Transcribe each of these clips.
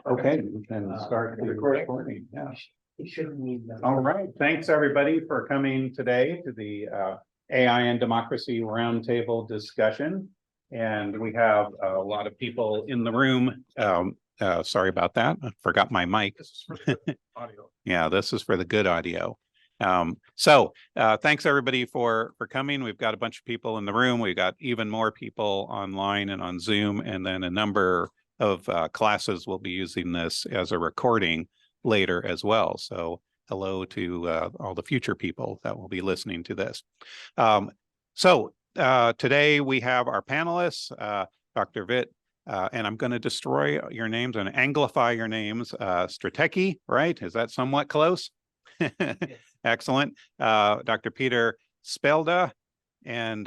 Okay, we can start the recording. Yeah. All right. Thanks, everybody, for coming today to the AI and Democracy Roundtable discussion. And we have a lot of people in the room. Sorry about that. I forgot my mic. This is for the good audio. Yeah, this is for the good audio. Thanks, everybody, for coming. We've got a bunch of people in the room. We've got even more people online and on Zoom, and then a number of classes will be using this as a recording later as well. So hello to all the future people that will be listening to this. Today we have our panelists, Dr. Petr, and I'm going to destroy your names and anglify your names. Střítecký, right? Is that somewhat close? Yes. Excellent. Dr. Petr Špelda and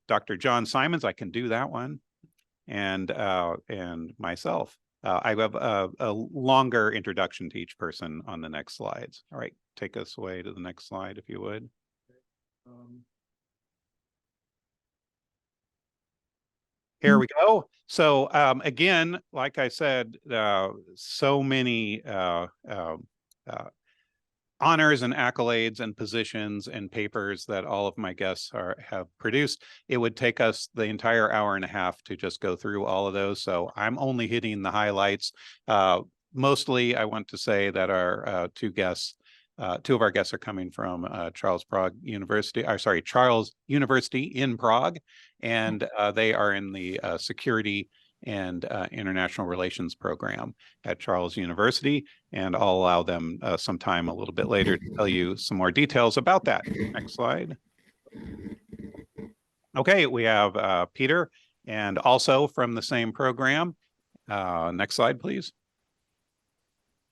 Dr. John Symons. I can do that one. And myself. I have a longer introduction to each person on the next slides. All right, take us away to the next slide, if you would. Here we go. So again, like I said, so many honors and accolades and positions and papers that all of my guests have produced. It would take us the entire hour and a half to just go through all of those. So I'm only hitting the highlights. Mostly, I want to say that our two of our guests are coming from Charles University in Prague, and they are in the security and international relations program at Charles University, and I'll allow them some time a little bit later to tell you some more details about that. Next slide. Okay, we have Peter, and also from the same program. Next slide, please.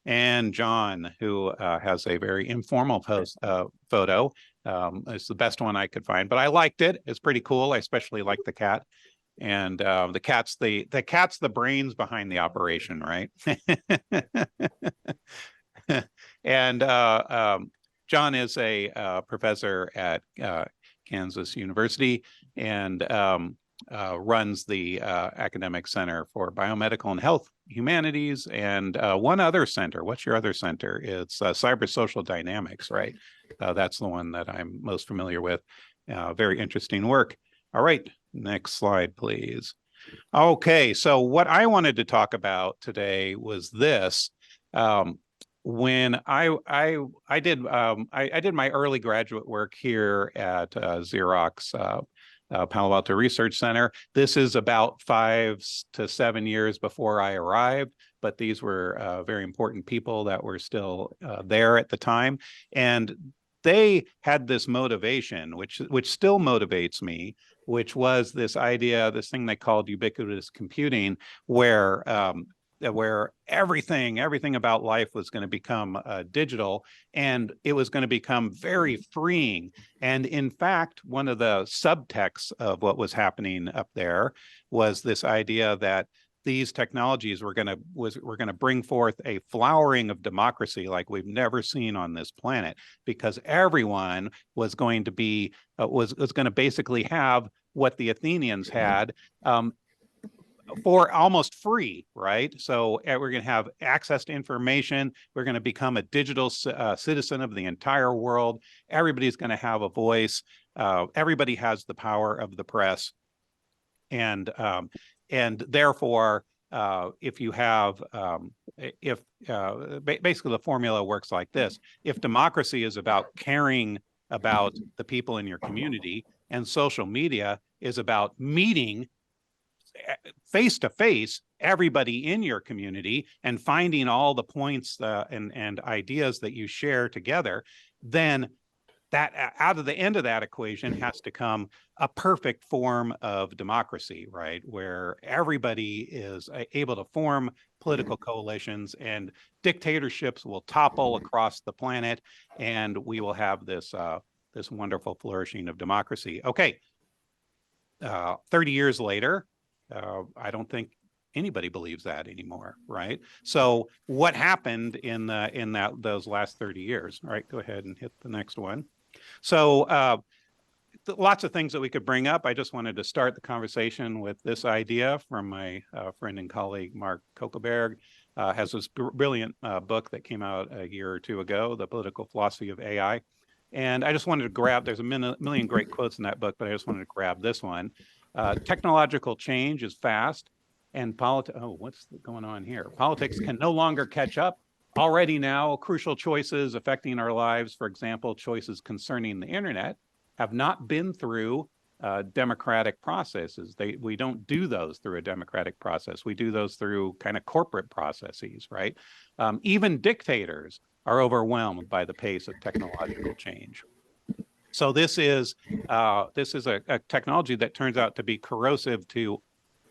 And John, who has a very informal photo. It's the best one I could find, but I liked it. It's pretty cool. I especially like the cat. And the cat's the brains behind the operation, right? And John is a professor at Kansas University and runs the Academic Center for Biomedical and Health Humanities and one other center. What's your other center? It's Cybersocial Dynamics, right? That's the one that I'm most familiar with. Very interesting work. All right, next slide, please. Okay, so what I wanted to talk about today was this. When I did my early graduate work here at Xerox Palo Alto Research Center. This is about 5 to 7 years before I arrived, but these were very important people that were still there at the time, and they had this motivation, which still motivates me, which was this idea, this thing they called ubiquitous computing, where everything about life was going to become digital, and it was going to become very freeing. And in fact, one of the subtexts of what was happening up there was this idea that these technologies were going to bring forth a flowering of democracy like we've never seen on this planet, because everyone was going to be was going to basically have what the Athenians had for almost free, right? So we're going to have access to information. We're going to become a digital citizen of the entire world. Everybody's going to have a voice. Everybody has the power of the press, and therefore, if you have, basically the formula works like this: if democracy is about caring about the people in your community, and social media is about meeting face to face everybody in your community and finding all the points and ideas that you share together, then that out of the end of that equation has to come a perfect form of democracy, right? Where everybody is able to form political coalitions, and dictatorships will topple across the planet, and we will have this this wonderful flourishing of democracy. Okay, 30 years later, I don't think anybody believes that anymore, right? So what happened in those last 30 years? All right, go ahead and hit the next one. So lots of things that we could bring up. I just wanted to start the conversation with this idea from my friend and colleague, Mark Kokelberg. Has this brilliant book that came out a year or two ago, The Political Philosophy of AI. And I just wanted to grab, there's a million great quotes in that book, but I just wanted to grab this one. Technological change is fast, and what's going on here? Politics can no longer catch up. Already now, crucial choices affecting our lives, for example, choices concerning the internet, have not been through democratic processes. We don't do those through a democratic process. We do those through kind of corporate processes, right? Even dictators are overwhelmed by the pace of technological change. So this is a technology that turns out to be corrosive to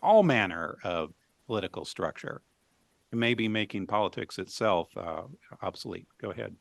all manner of political structure. It may be making politics itself obsolete. Go ahead.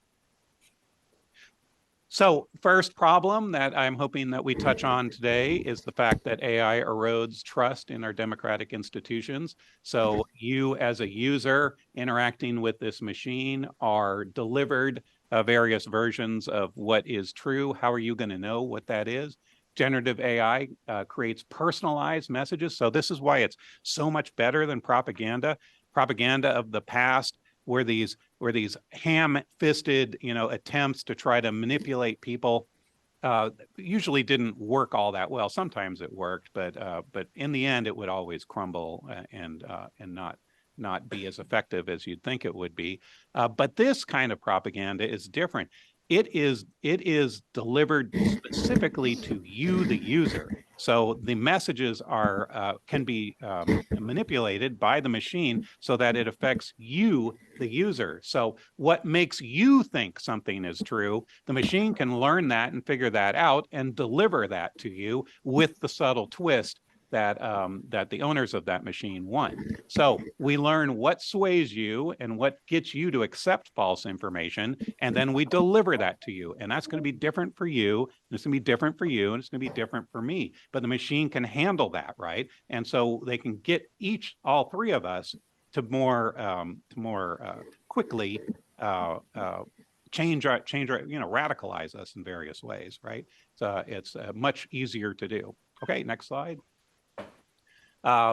So first problem that I'm hoping that we touch on today is the fact that AI erodes trust in our democratic institutions. So you as a user interacting with this machine are delivered various versions of what is true. How are you going to know what that is? Generative AI creates personalized messages. So this is why it's so much better than propaganda. Propaganda of the past were these ham-fisted, attempts to try to manipulate people. Usually didn't work all that well. Sometimes it worked, but in the end, it would always crumble and not be as effective as you'd think it would be. But this kind of propaganda is different. It is delivered specifically to you, the user. So the messages can be manipulated by the machine so that it affects you, the user. So what makes you think something is true, the machine can learn that and figure that out and deliver that to you with the subtle twist that the owners of that machine want. So we learn what sways you and what gets you to accept false information, and then we deliver that to you. And that's going to be different for you, and it's going to be different for you, and it's going to be different for me. But the machine can handle that, right? And so they can get all three of us to more quickly change our, radicalize us in various ways, right? So it's much easier to do. Okay, next slide.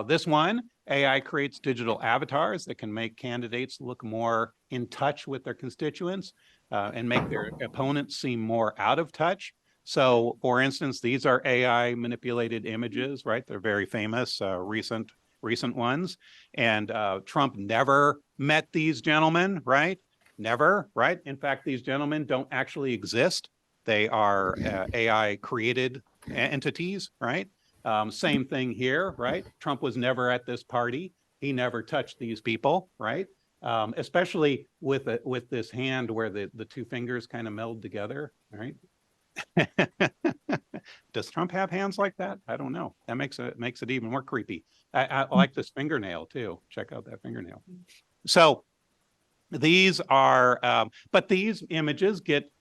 This one, AI creates digital avatars that can make candidates look more in touch with their constituents and make their opponents seem more out of touch. So, for instance, these are AI manipulated images, right? They're very famous, recent ones. And Trump never met these gentlemen, right? Never, right? In fact, these gentlemen don't actually exist. They are AI created entities, right? Same thing here, right? Trump was never at this party. He never touched these people, right? Especially with this hand where the two fingers kind of meld together, right? Does Trump have hands like that? I don't know. That makes it even more creepy. I like this fingernail too. Check out that fingernail. So these are, but these images get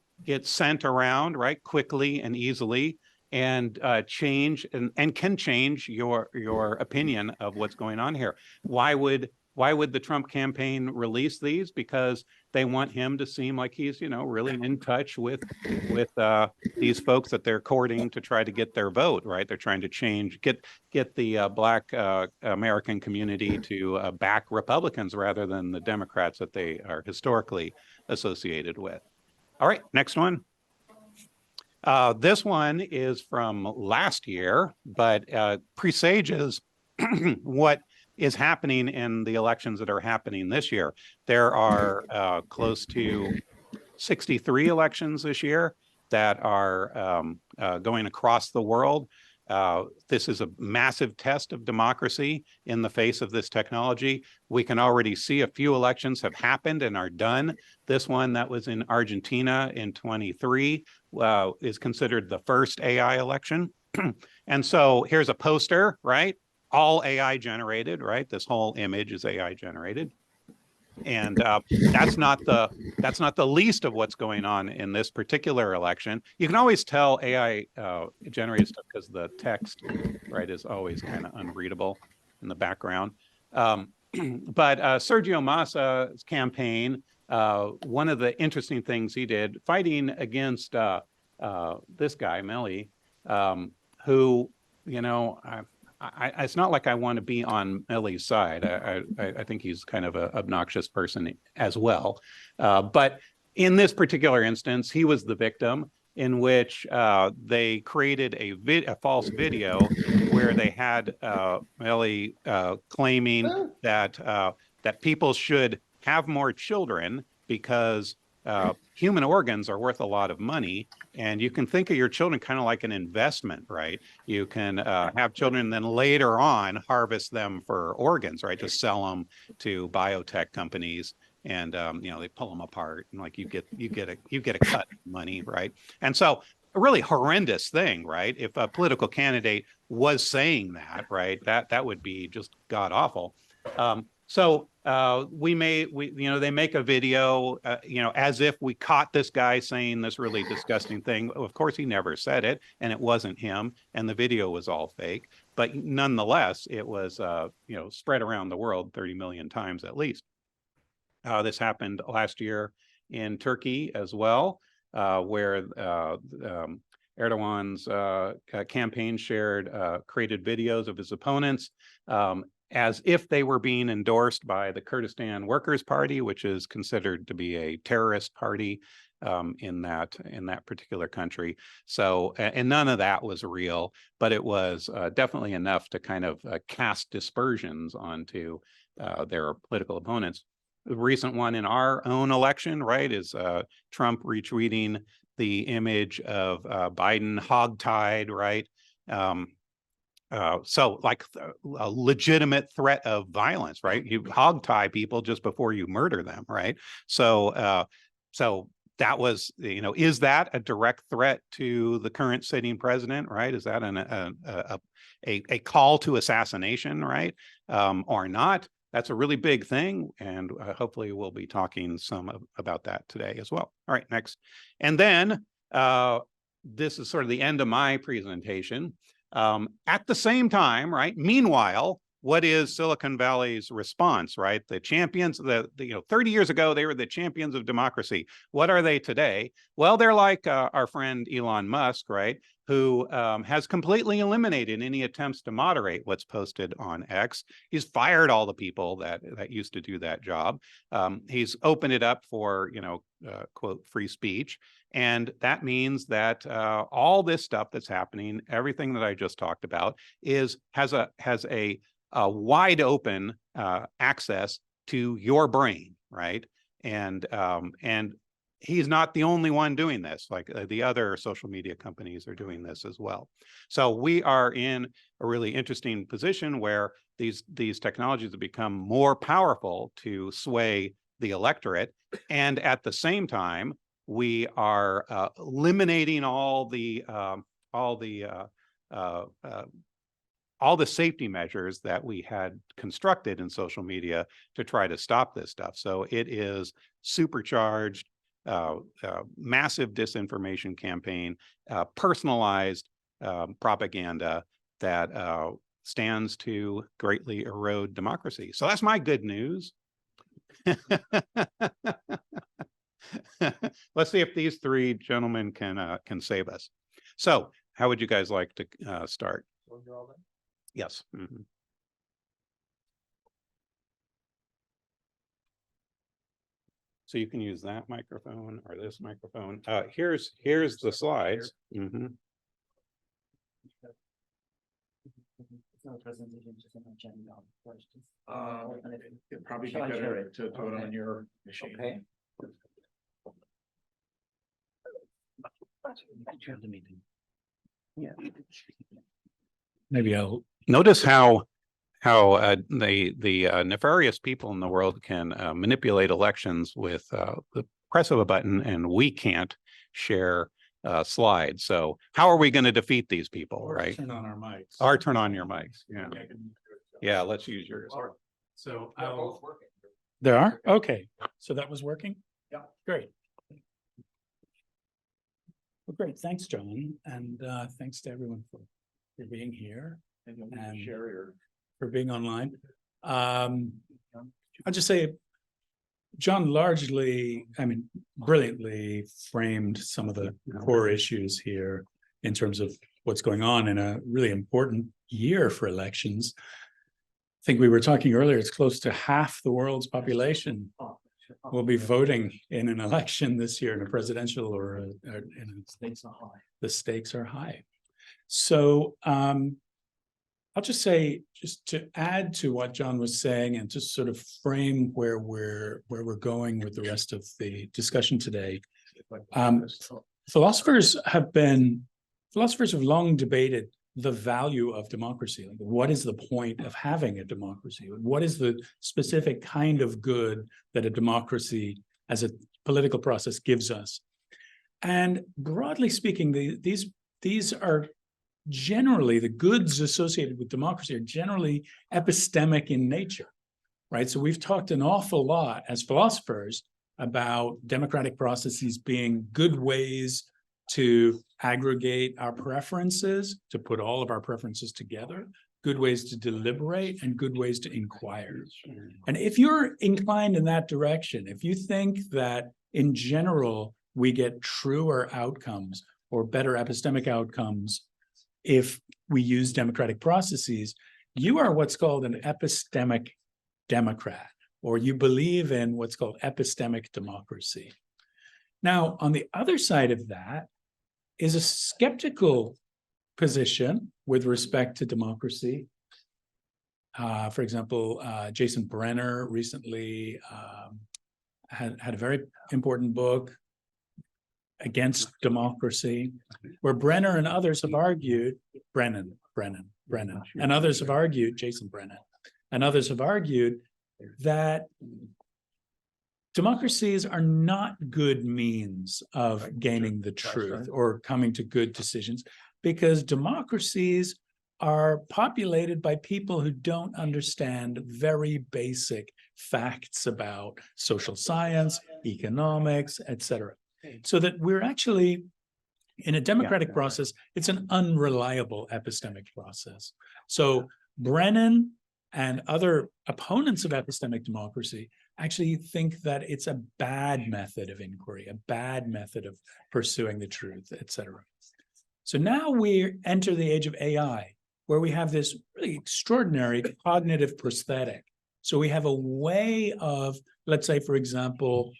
sent around, right, quickly and easily, and change and can change your opinion of what's going on here. Why would the Trump campaign release these? Because they want him to seem like he's really in touch with these folks that they're courting to try to get their vote, right? They're trying to get the Black American community to back Republicans rather than the Democrats that they are historically associated with. All right, next one. This one is from last year, but presages what is happening in the elections that are happening this year. There are close to 63 elections this year that are going across the world. This is a massive test of democracy in the face of this technology. We can already see a few elections have happened and are done. This one that was in Argentina in 23 is considered the first AI election. And so here's a poster, right? All AI generated, right? This whole image is AI generated. And that's not the least of what's going on in this particular election. You can always tell AI generated stuff because the text, right, is always kind of unreadable in the background. But Sergio Massa's campaign, one of the interesting things he did, fighting against this guy, Milei, who, you know, it's not like I want to be on Millie's side. I think he's kind of an obnoxious person as well. But in this particular instance, he was the victim, in which they created a false video where they had Millie claiming that people should have more children because human organs are worth a lot of money, and you can think of your children kind of like an investment, right? You can have children and then later on harvest them for organs, right? Just sell them to biotech companies, and you know, they pull them apart, and like you get a cut of money, right? And so a really horrendous thing, right? If a political candidate was saying that, right, that would be just god awful. So they make a video, you know, as if we caught this guy saying this really disgusting thing. Of course, he never said it, and it wasn't him, and the video was all fake. But nonetheless, it was, you know, spread around the world 30 million times at least. This happened last year in Turkey as well, where Erdogan's campaign created videos of his opponents as if they were being endorsed by the Kurdistan Workers' Party, which is considered to be a terrorist party in that particular country. So, and none of that was real, but it was definitely enough to kind of cast dispersions onto their political opponents. The recent one in our own election, right, is Trump retweeting the image of Biden hogtied, right? So like a legitimate threat of violence, right? You hogtie people just before you murder them, right? So, so that was, you know, is that a direct threat to the current sitting president, right? Is that a call to assassination, right? Or not? That's a really big thing, and hopefully we'll be talking some about that today as well. All right, next. And then this is sort of the end of my presentation. At the same time, right, meanwhile, what is Silicon Valley's response, right? The champions, you know, 30 years ago, they were the champions of democracy. What are they today? Well, they're like our friend Elon Musk, right? Who has completely eliminated any attempts to moderate what's posted on X. He's fired all the people that used to do that job. He's opened it up for, you know, quote, free speech. And that means that all this stuff that's happening, everything that I just talked about, has a wide open access to your brain, right? And he's not the only one doing this. Like the other social media companies are doing this as well. So we are in a really interesting position where these technologies have become more powerful to sway the electorate, and at the same time, we are eliminating all the safety measures that we had constructed in social media to try to stop this stuff. So it is supercharged, massive disinformation campaign, personalized propaganda that stands to greatly erode democracy. So that's my good news. Let's see if these three gentlemen can save us. So how would you guys like to start? Yes. Mm-hmm. So you can use that microphone or this microphone. Here's the slides. Mm-hmm. It's not a presentation, just an agenda first. It'd probably be better to do it on your machine. Okay. Yeah. Maybe I'll Notice how the nefarious people in the world can manipulate elections with the press of a button, and we can't share slides. So how are we going to defeat these people, or right? turn on our mics. Or turn on your mics. Yeah. Yeah, let's use yours. So I'll. There are? Okay. So that was working? Yeah. Great. Well, great. Thanks, John. And thanks to everyone for being here And and share your. for being online. I'll just say, John largely, I mean, brilliantly framed some of the core issues here in terms of what's going on in a really important year for elections. I think we were talking earlier, it's close to half the world's population will be voting in an election this year, in a presidential or the stakes are high. So I'll just say, just to add to what John was saying and just sort of frame where we're going with the rest of the discussion today. Philosophers have long debated the value of democracy. Like, what is the point of having a democracy? What is the specific kind of good that a democracy as a political process gives us? And broadly speaking, these are generally, the goods associated with democracy are generally epistemic in nature, right? So we've talked an awful lot as philosophers about democratic processes being good ways to aggregate our preferences, to put all of our preferences together, good ways to deliberate, and good ways to inquire. And if you're inclined in that direction, if you think that in general we get truer outcomes or better epistemic outcomes if we use democratic processes, you are what's called an epistemic democrat, or you believe in what's called epistemic democracy. Now, on the other side of that is a skeptical position with respect to democracy. For example, Jason Brenner recently had a very important book against democracy, where Brenner and others have argued, Jason Brennan, and others have argued that democracies are not good means of gaining the truth or coming to good decisions, because democracies are populated by people who don't understand very basic facts about social science, economics, etc. So that we're actually, in a democratic process, it's an unreliable epistemic process. So Brennan and other opponents of epistemic democracy actually think that it's a bad method of inquiry, a bad method of pursuing the truth, etc. So now we enter the age of AI, where we have this really extraordinary cognitive prosthetic. So we have a way of, let's say, for example,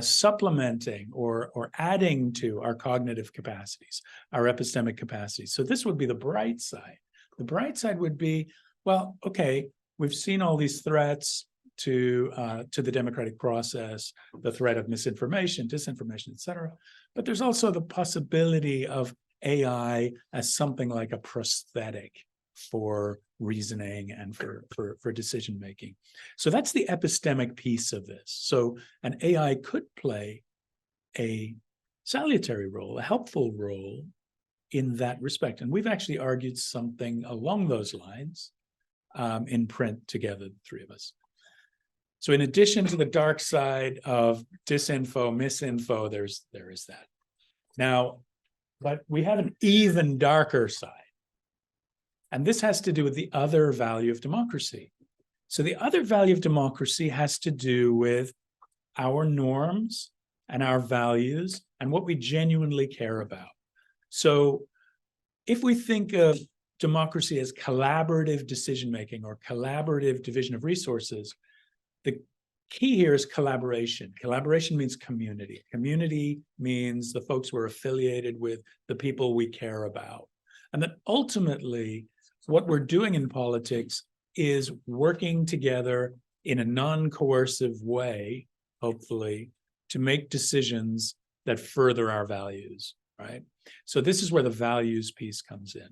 supplementing or adding to our cognitive capacities, our epistemic capacities. So this would be the bright side. The bright side would be, well, okay, we've seen all these threats to the democratic process, the threat of misinformation, disinformation, etc. But there's also the possibility of AI as something like a prosthetic for reasoning and for decision making. So that's the epistemic piece of this. So an AI could play a salutary role, a helpful role in that respect. And we've actually argued something along those lines in print together, the three of us. So in addition to the dark side of disinfo, misinfo, there is that. Now, but we have an even darker side. And this has to do with the other value of democracy. So the other value of democracy has to do with our norms and our values and what we genuinely care about. So if we think of democracy as collaborative decision-making or collaborative division of resources, the key here is collaboration. Collaboration means community. Community means the folks we're affiliated with, the people we care about. And that ultimately, what we're doing in politics is working together in a non-coercive way, hopefully, to make decisions that further our values, right? So this is where the values piece comes in.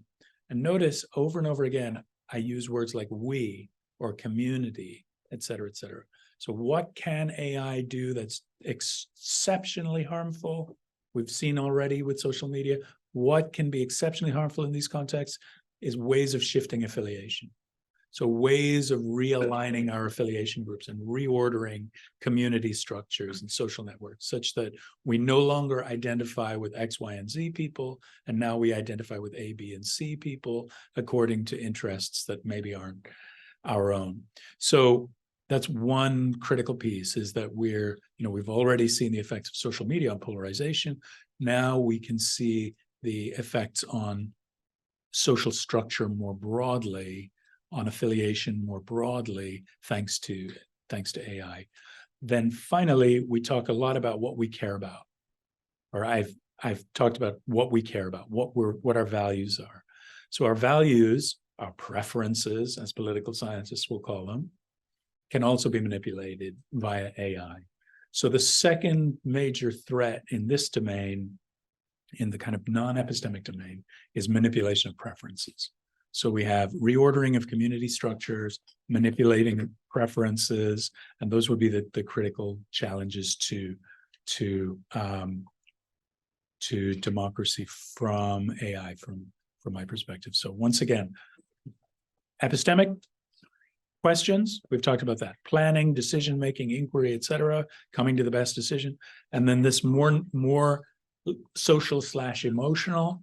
And notice over and over again, I use words like we or community, et cetera, et cetera. So what can AI do that's exceptionally harmful? We've seen already with social media. What can be exceptionally harmful in these contexts is ways of shifting affiliation. So ways of realigning our affiliation groups and reordering community structures and social networks such that we no longer identify with X, Y, and Z people, and now we identify with A, B, and C people according to interests that maybe aren't our own. So that's one critical piece, is that we've already seen the effects of social media on polarization. Now we can see the effects on social structure more broadly, on affiliation more broadly, thanks to AI. Then finally, we talk a lot about what we care about, or I've talked about what we care about, what our values are. So our values, our preferences, as political scientists will call them, can also be manipulated via AI. So the second major threat in this domain, in the kind of non-epistemic domain, is manipulation of preferences. So we have reordering of community structures, manipulating preferences, and those would be the critical challenges to democracy from AI, from my perspective. So once again, epistemic questions, we've talked about that. Planning, decision-making, inquiry, etc., coming to the best decision. And then this more social/emotional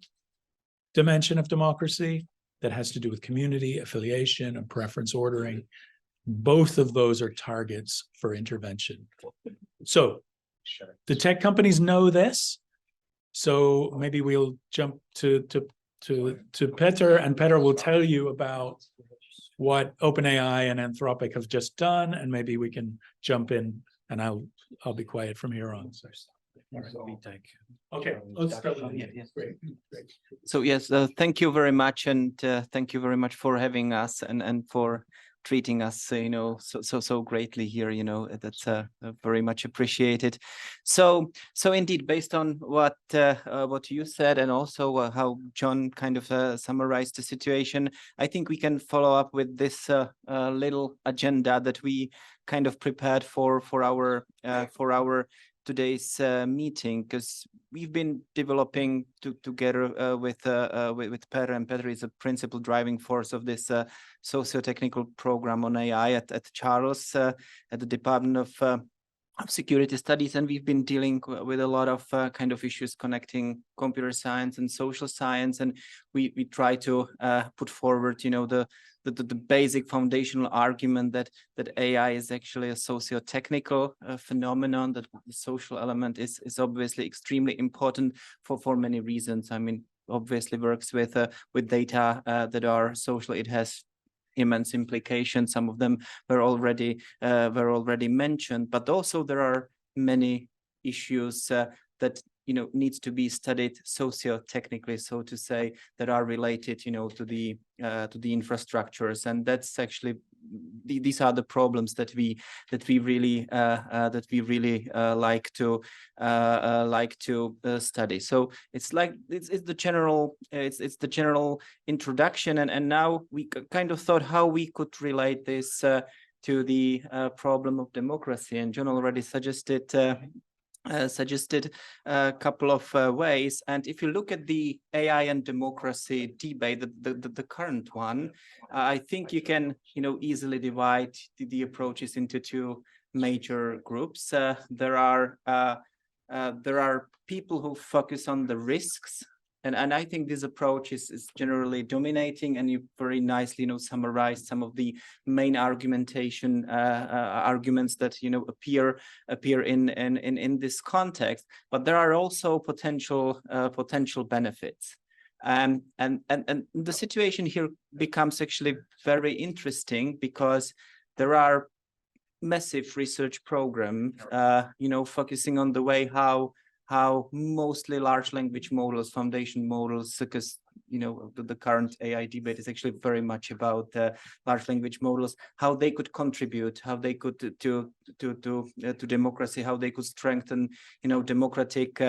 dimension of democracy that has to do with community, affiliation, and preference ordering. Both of those are targets for intervention. So the tech companies know this. So maybe we'll jump to Petr, and Petr will tell you about what OpenAI and Anthropic have just done, and maybe we can jump in, and I'll be quiet from here on. Okay, let's start with you. Great. So yes, thank you very much, and thank you very much for having us and for treating us, so greatly here. That's very much appreciated. So indeed, based on what you said, and also how John kind of summarized the situation, I think we can follow up with this little agenda that we kind of prepared for our today's meeting, because we've been developing together with Petr, and Petr is a principal driving force of this socio-technical program on AI at Charles, at the Department of Security Studies, and we've been dealing with a lot of kind of issues connecting computer science and social science, and we try to put forward, the basic foundational argument that AI is actually a socio-technical phenomenon, that the social element is obviously extremely important for many reasons. I mean, obviously works with data that are social. It has immense implications. Some of them were already mentioned, but also there are many issues that needs to be studied socio-technically, so to say, that are related to the infrastructures, and that's actually these are the problems that we really like to study. So it's the general introduction, and now we kind of thought how we could relate this to the problem of democracy, and John already suggested a couple of ways. And if you look at the AI and democracy debate, the current one, I think you can easily divide the approaches into two major groups. There are people who focus on the risks, and I think this approach is generally dominating, and you very nicely summarized some of the main arguments that appear in this context. But there are also potential benefits, and the situation here becomes actually very interesting, because there are massive research programs focusing on the way how mostly large language models, foundation models, because the current AI debate is actually very much about large language models, how they could contribute, how they could to democracy, how they could strengthen democratic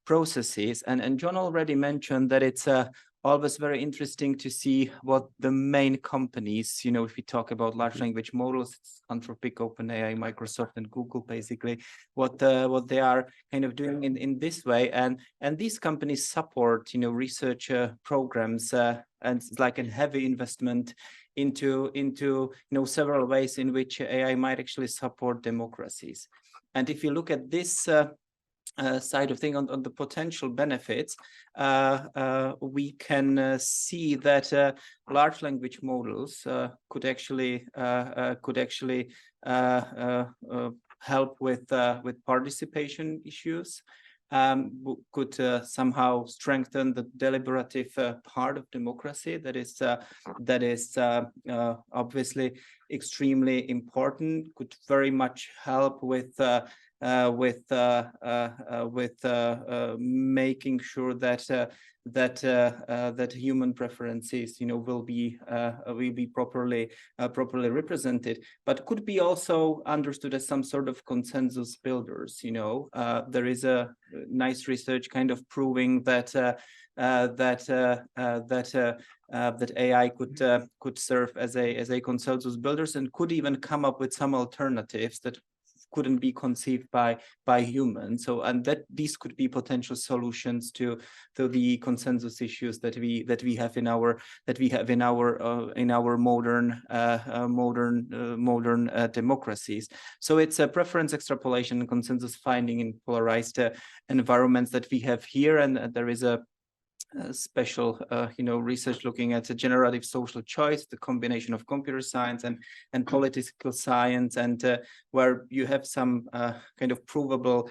processes. And John already mentioned that it's always very interesting to see what the main companies, if we talk about large language models, it's Anthropic, OpenAI, Microsoft, and Google, basically, what they are kind of doing in this way. And these companies support, research programs, and it's like a heavy investment into several ways in which AI might actually support democracies. And if you look at this side of thing on the potential benefits, we can see that large language models could actually help with participation issues. could somehow strengthen the deliberative part of democracy that is obviously extremely important, could very much help with making sure that that human preferences, will be properly represented, but could be also understood as some sort of consensus builders. There is a nice research kind of proving that that AI could serve as a consensus builders and could even come up with some alternatives that couldn't be conceived by humans. So, and that these could be potential solutions to the consensus issues that we have in our modern democracies. So it's a preference extrapolation and consensus finding in polarized environments that we have here, and there is a special research looking at a generative social choice, the combination of computer science and political science, and where you have some kind of provable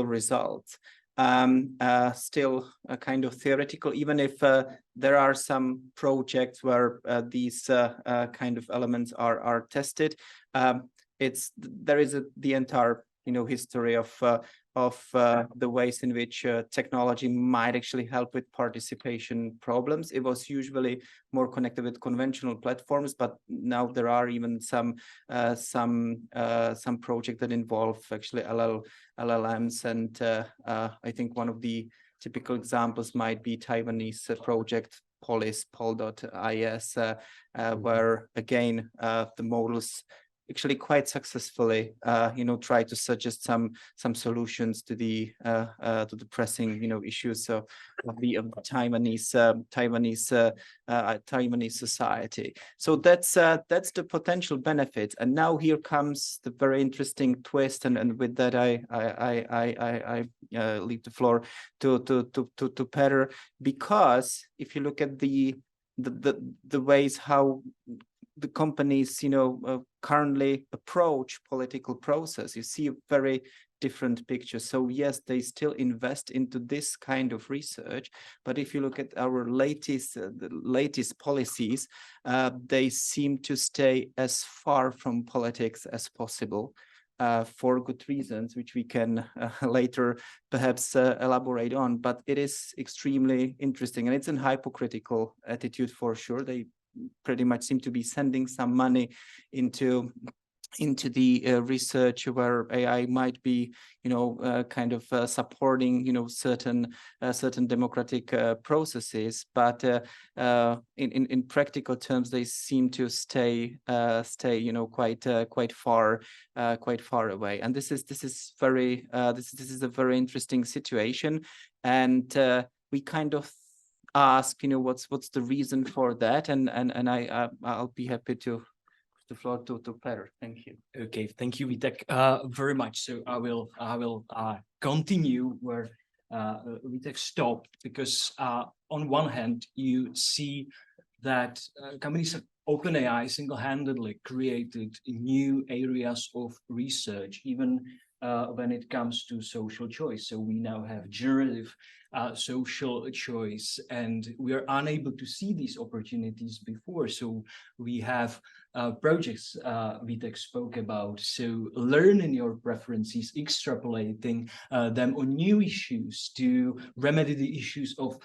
results. Still kind of theoretical, even if there are some projects where these kind of elements are tested. There is the entire history of the ways in which technology might actually help with participation problems. It was usually more connected with conventional platforms, but now there are even some projects that involve actually LLMs, and I think one of the typical examples might be Taiwanese project Pol.is, where again the models actually quite successfully, try to suggest some solutions to the pressing, issues of the Taiwanese society. So that's the potential benefits. And now here comes the very interesting twist, and with that I leave the floor to Petr, because if you look at the ways how the companies, currently approach political process, you see a very different picture. So yes, they still invest into this kind of research, but if you look at our latest policies, they seem to stay as far from politics as possible. For good reasons, which we can later perhaps elaborate on, but it is extremely interesting, and it's a hypocritical attitude for sure. They pretty much seem to be sending some money into the research where AI might be, kind of supporting, certain democratic processes, but in practical terms, they seem to stay, quite far away. And this is very this is a very interesting situation, and we kind of ask, what's the reason for that, and I'll be happy to the floor to Petr. Thank you. Okay, thank you, Vitek, very much. So I will continue where Vitek stopped, because on one hand you see that companies like OpenAI single-handedly created new areas of research, even when it comes to social choice. So we now have generative social choice, and we are unable to see these opportunities before. So we have projects Vitek spoke about. So learning your preferences, extrapolating them on new issues to remedy the issues of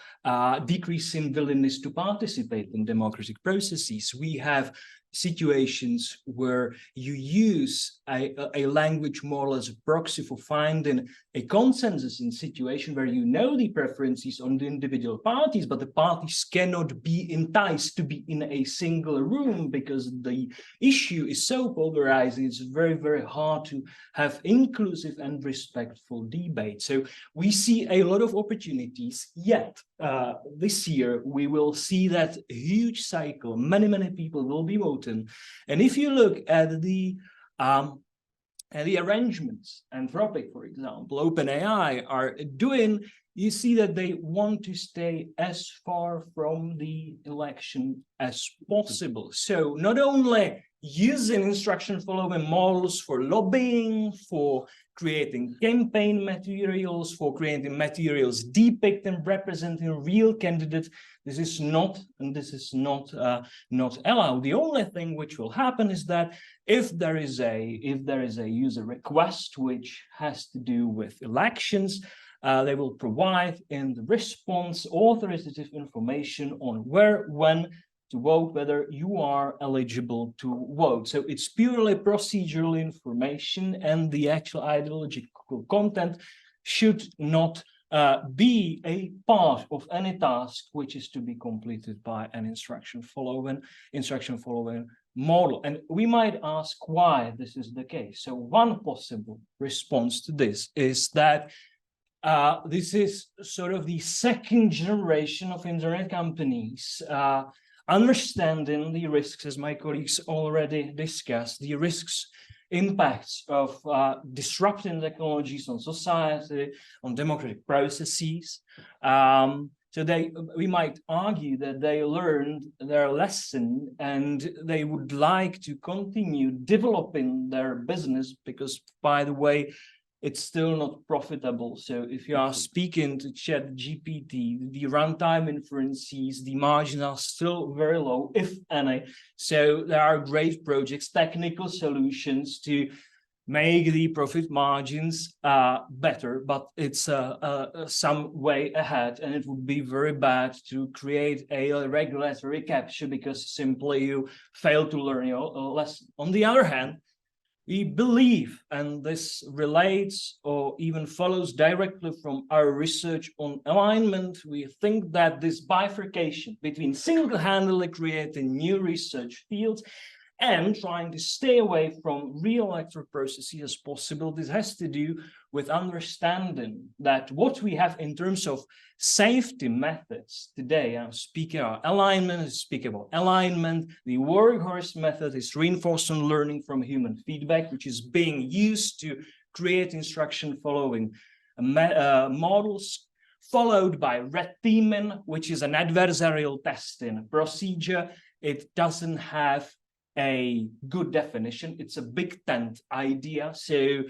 decreasing willingness to participate in democratic processes. We have situations where you use a language model as a proxy for finding a consensus in situation where the preferences on the individual parties, but the parties cannot be enticed to be in a single room because the issue is so polarizing. It's very, very hard to have inclusive and respectful debate. So we see a lot of opportunities, yet this year we will see that huge cycle. Many people will be voting, and if you look at the arrangements, Anthropic, for example, OpenAI are doing, you see that they want to stay as far from the election as possible. So not only using instruction following models for lobbying, for creating campaign materials, for creating materials depicting, representing real candidates. This is not, and this is not allowed. The only thing which will happen is that if there is a user request which has to do with elections, they will provide in the response authoritative information on where, when to vote, whether you are eligible to vote. So it's purely procedural information, and the actual ideological content should not be a part of any task which is to be completed by an instruction following model. And we might ask why this is the case. So one possible response to this is that this is sort of the second generation of internet companies understanding the risks, as my colleagues already discussed, the risks, impacts of disrupting technologies on society, on democratic processes. So we might argue that they learned their lesson and they would like to continue developing their business because, by the way, it's still not profitable. So if you are speaking to ChatGPT, the runtime inferences, the margins are still very low, if any. So there are great projects, technical solutions to make the profit margins better, but it's some way ahead, and it would be very bad to create a regulatory capture because simply you fail to learn your lesson. On the other hand, we believe, and this relates or even follows directly from our research on alignment, we think that this bifurcation between single-handedly creating new research fields and trying to stay away from real electoral processes as possible, this has to do with understanding that what we have in terms of safety methods today, I'm speaking about alignment, the workhorse method is reinforcement learning from human feedback, which is being used to create instruction following models, followed by red teaming, which is an adversarial testing procedure. It doesn't have a good definition. It's a big tent idea. So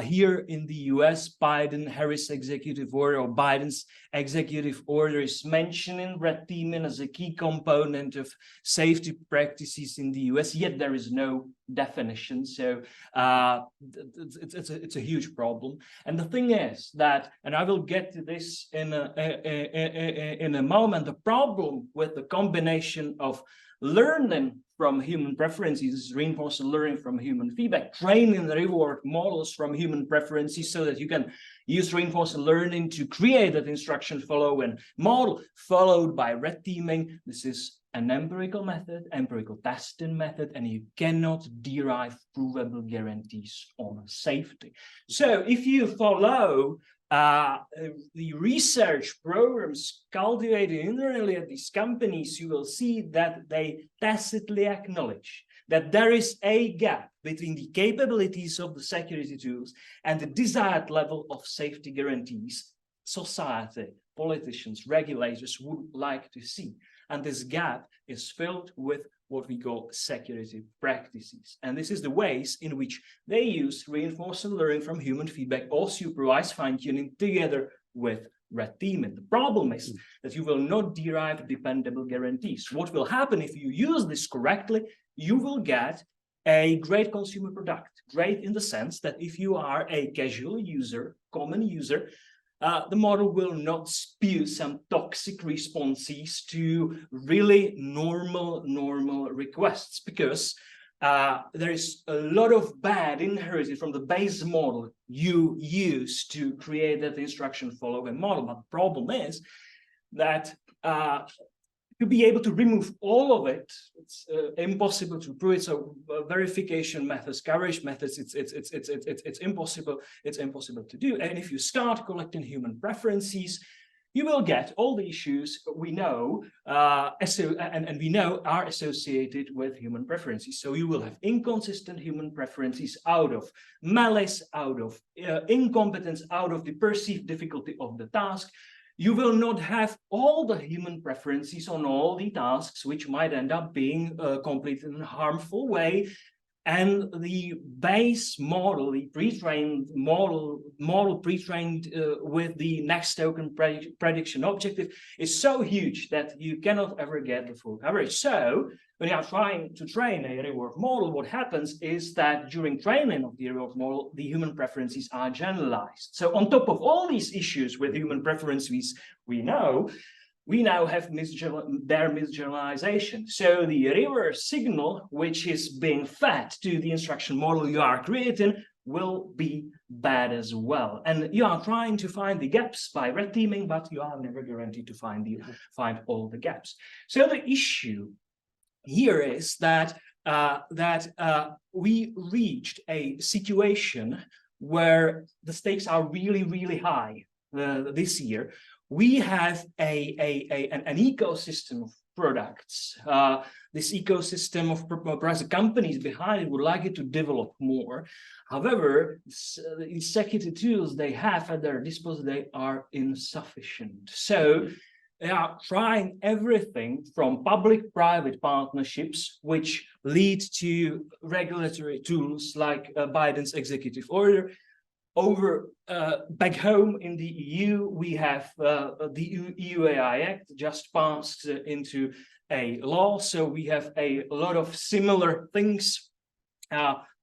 here in the US, Biden-Harris executive order, or Biden's executive order, is mentioning red teaming as a key component of safety practices in the US, yet there is no definition. So it's a huge problem. And the thing is that, and I will get to this in a moment, the problem with the combination of learning from human preferences, reinforcement learning from human feedback, training the reward models from human preferences so that you can use reinforcement learning to create that instruction following model, followed by red teaming. This is an empirical method, empirical testing method, and you cannot derive provable guarantees on safety. So if you follow the research programs cultivated internally at these companies, you will see that they tacitly acknowledge that there is a gap between the capabilities of the security tools and the desired level of safety guarantees society, politicians, regulators would like to see. And this gap is filled with what we call security practices. And this is the ways in which they use reinforcement learning from human feedback or supervised fine-tuning together with red teaming. The problem is that you will not derive dependable guarantees. What will happen if you use this correctly? You will get a great consumer product. Great in the sense that if you are a casual user, common user, the model will not spew some toxic responses to really normal requests, because there is a lot of bad inherited from the base model you use to create that instruction following model. But the problem is that to be able to remove all of it, it's impossible to prove it. So verification methods, coverage methods, it's impossible. It's impossible to do. And if you start collecting human preferences, you will get all the issues we know and we know are associated with human preferences. So you will have inconsistent human preferences out of malice, out of incompetence, out of the perceived difficulty of the task. you will not have all the human preferences on all the tasks, which might end up being completed in a harmful way. And the base model, the pre-trained model pre-trained with the next token prediction objective is so huge that you cannot ever get the full coverage. So when you are trying to train a reward model, what happens is that during training of the reward model, the human preferences are generalized. So on top of all these issues with human preferences, we now have their misgeneralization. So the reverse signal, which is being fed to the instruction model you are creating, will be bad as well. And you are trying to find the gaps by red teaming, but you are never guaranteed to find all the gaps. So the issue here is that we reached a situation where the stakes are really, really high this year. We have an ecosystem of products. This ecosystem of present companies behind it would like it to develop more. However, the security tools they have at their disposal, they are insufficient. So they are trying everything from public-private partnerships, which lead to regulatory tools like Biden's executive order. Over back home in the EU, we have the EU AI Act just passed into a law. So we have a lot of similar things,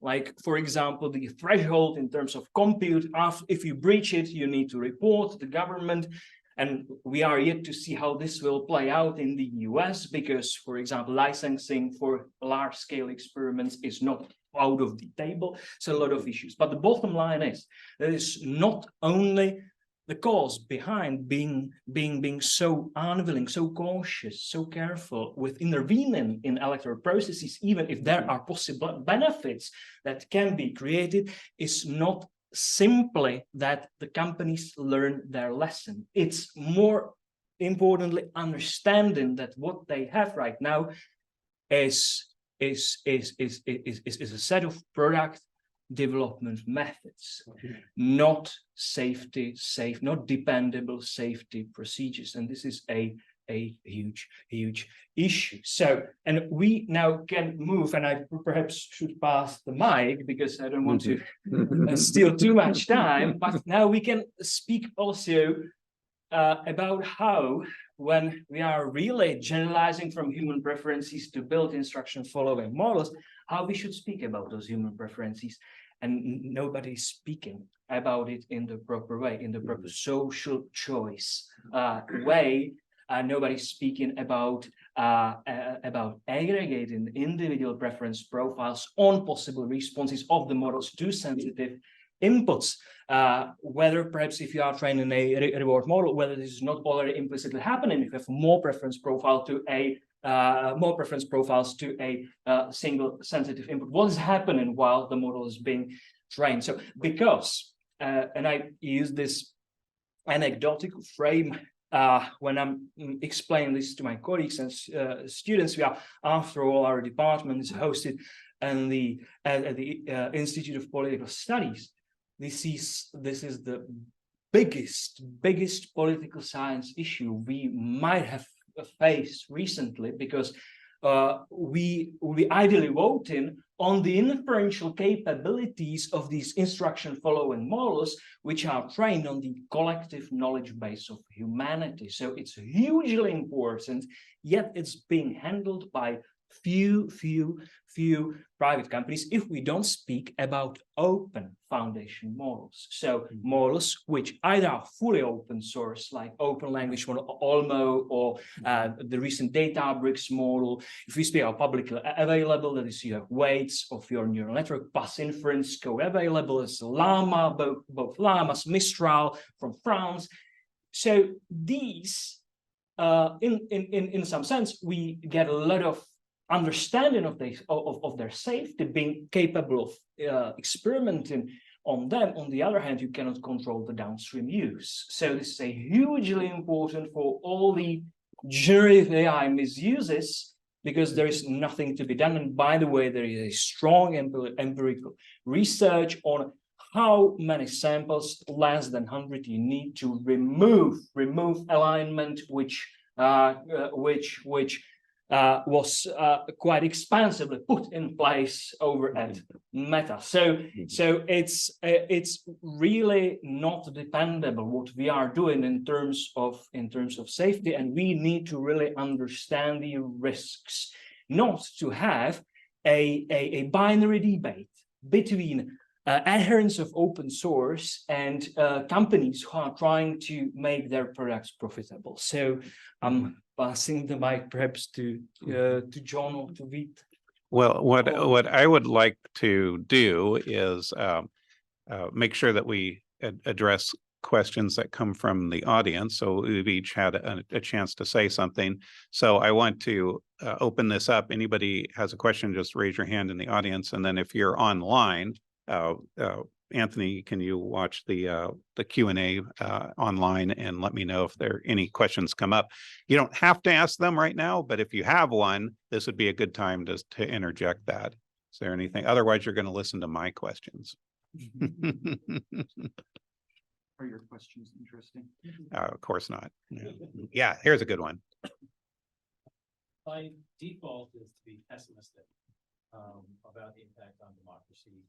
like, for example, the threshold in terms of compute. If you breach it, you need to report to the government. And we are yet to see how this will play out in the US, because, for example, licensing for large-scale experiments is not out of the table. So a lot of issues. But the bottom line is that it's not only the cause behind being so unwilling, so cautious, so careful with intervening in electoral processes, even if there are possible benefits that can be created, is not simply that the companies learn their lesson. It's more importantly understanding that what they have right now is a set of product development methods, not not dependable safety procedures. And this is a huge issue. So, and we now can move, and I perhaps should pass the mic because I don't want to steal too much time, but now we can speak also about how, when we are really generalizing from human preferences to build instruction following models, how we should speak about those human preferences. And nobody's speaking about it in the proper way, in the proper social choice way. Nobody's speaking about aggregating individual preference profiles on possible responses of the models to sensitive inputs, whether perhaps if you are training a reward model, whether this is not already implicitly happening, if you have more preference profiles to a single sensitive input, what is happening while the model is being trained? So because, and I use this anecdotal frame when I'm explaining this to my colleagues and students, we are, after all, our department is hosted at the Institute of Political Studies. This is the biggest political science issue we might have faced recently, because we ideally voting on the inferential capabilities of these instruction following models, which are trained on the collective knowledge base of humanity. So it's hugely important, yet it's being handled by few private companies if we don't speak about open foundation models. So models which either are fully open source, like open language model OLMO, or the recent Databricks model. If we speak about publicly available, that is, you have weights of your neural network, past inference, co-available as Llama, both Llamas, Mistral from France. So these, in some sense, we get a lot of understanding of their safety, being capable of experimenting on them. On the other hand, you cannot control the downstream use. So this is a hugely important for all the generative AI misuses, because there is nothing to be done. And by the way, there is a strong empirical research on how many samples less than 100 you need to remove alignment which was quite expensively put in place over at Meta. So it's really not dependable what we are doing in terms of safety, and we need to really understand the risks, not to have a binary debate between adherents of open source and companies who are trying to make their products profitable. So I'm passing the mic perhaps to John or to Vít. Well, what I would like to do is make sure that we address questions that come from the audience. So we've each had a chance to say something. So I want to open this up. Anybody has a question, just raise your hand in the audience. And then if you're online, Anthony, can you watch the Q&A online and let me know if there any questions come up? You don't have to ask them right now, but if you have one, this would be a good time to interject that. Is there anything? Otherwise, you're going to listen to my questions. Are your questions interesting? Of course not. Yeah, here's a good one. By default is to be pessimistic about the impact on democracy.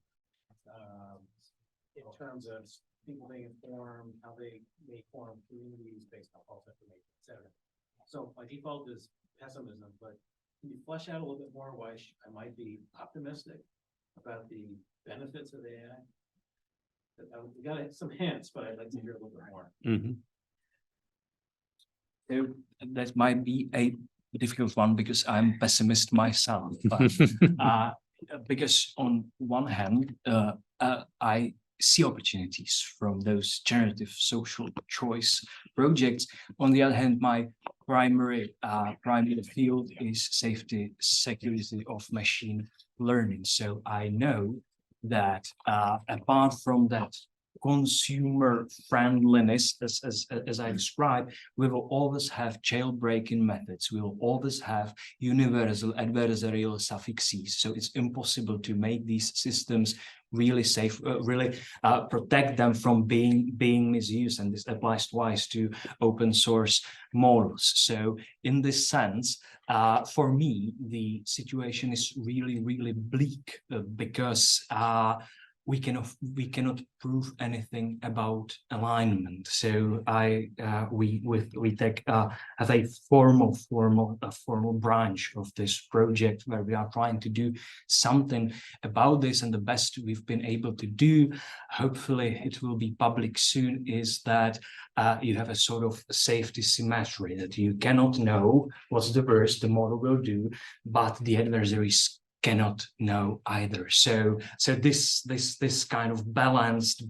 In terms of people being informed, how they may form communities based on false information, etc. So by default is pessimism, but can you flesh out a little bit more why I might be optimistic about the benefits of AI? We got some hints, but I'd like to hear a little bit more. Mm-hmm. So that might be a difficult one because I'm a pessimist myself. But, because on one hand, I see opportunities from those generative social choice projects. On the other hand, my primary field is safety, security of machine learning. So I know that apart from that consumer friendliness, as I described, we will always have jailbreaking methods. We will always have universal adversarial suffixes. So it's impossible to make these systems really safe, really protect them from being misused. And this applies twice to open source models. So in this sense, for me, the situation is really, really bleak because we cannot prove anything about alignment. So we take have a formal branch of this project where we are trying to do something about this, and the best we've been able to do, hopefully it will be public soon, is that you have a sort of safety symmetry, that you cannot know what's the worst the model will do, but the adversaries cannot know either. So this kind of balanced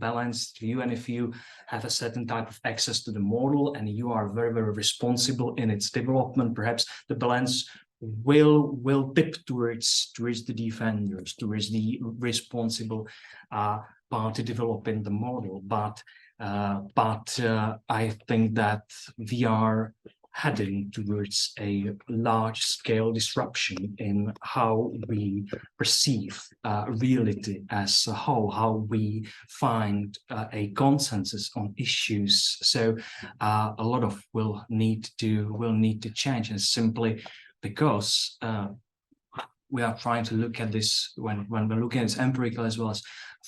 view, and if you have a certain type of access to the model and you are very, very responsible in its development, perhaps the balance will tip towards the defenders, towards the responsible party developing the model. But I think that we are heading towards a large-scale disruption in how we perceive reality as a whole, how we find a consensus on issues. So a lot of will need to change, and simply because we are trying to look at this when we're looking at this empirical as well as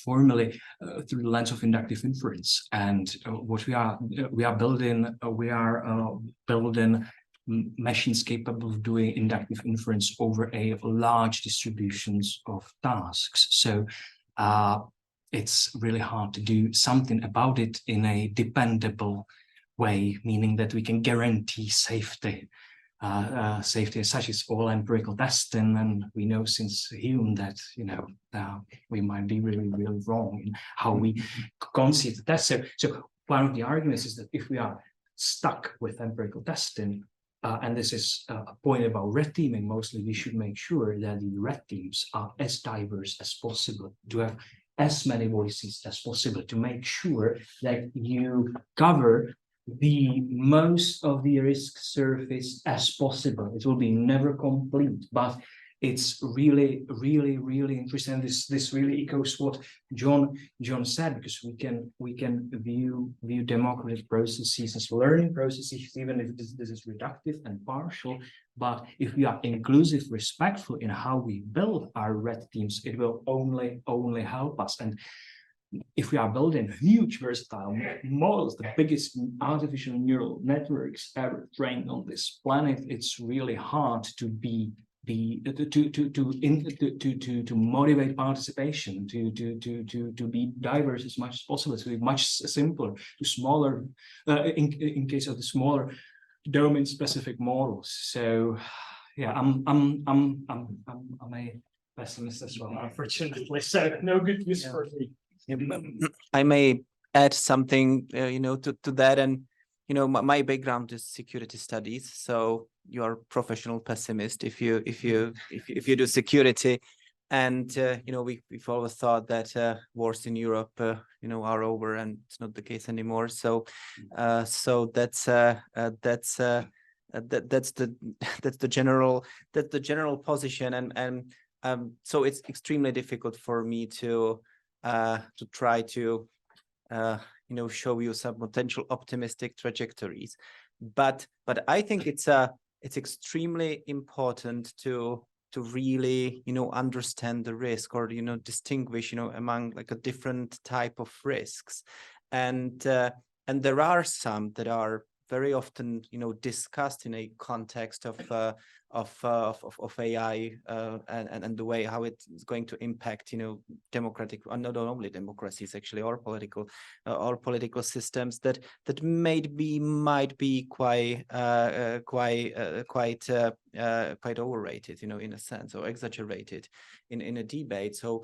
formally through the lens of inductive inference. And what we are building machines capable of doing inductive inference over a large distributions of tasks. So it's really hard to do something about it in a dependable way, meaning that we can guarantee safety. Safety as such is all empirical testing, and we know since Hume that we might be really, really wrong in how we conceive the test. So one of the arguments is that if we are stuck with empirical testing, and this is a point about red teaming, mostly we should make sure that the red teams are as diverse as possible, to have as many voices as possible, to make sure that you cover the most of the risk surface as possible. It will be never complete, but it's really, really, really interesting. This really echoes what John said, because we can view democratic processes as learning processes, even if this is reductive and partial. But if we are inclusive, respectful in how we build our red teams, it will only help us. And if we are building huge versatile models, the biggest artificial neural networks ever trained on this planet, it's really hard to motivate participation, to be diverse as much as possible, to be much simpler, to smaller, in case of the smaller domain specific models. So yeah, I'm a pessimist as well, unfortunately. So no good news for me. I may add something, to that. And, my background is security studies. So you are a professional pessimist if you do security. And, we've always thought that wars in Europe, are over, and it's not the case anymore. So, that's the general position. And so it's extremely difficult for me to try to show you some potential optimistic trajectories, but I think it's extremely important to really understand the risk, or distinguish among like a different type of risks, and there are some that are very often discussed in a context of AI and the way how it's going to impact democratic, not only democracies actually, or political systems that might be quite overrated in a sense, or exaggerated in a debate. So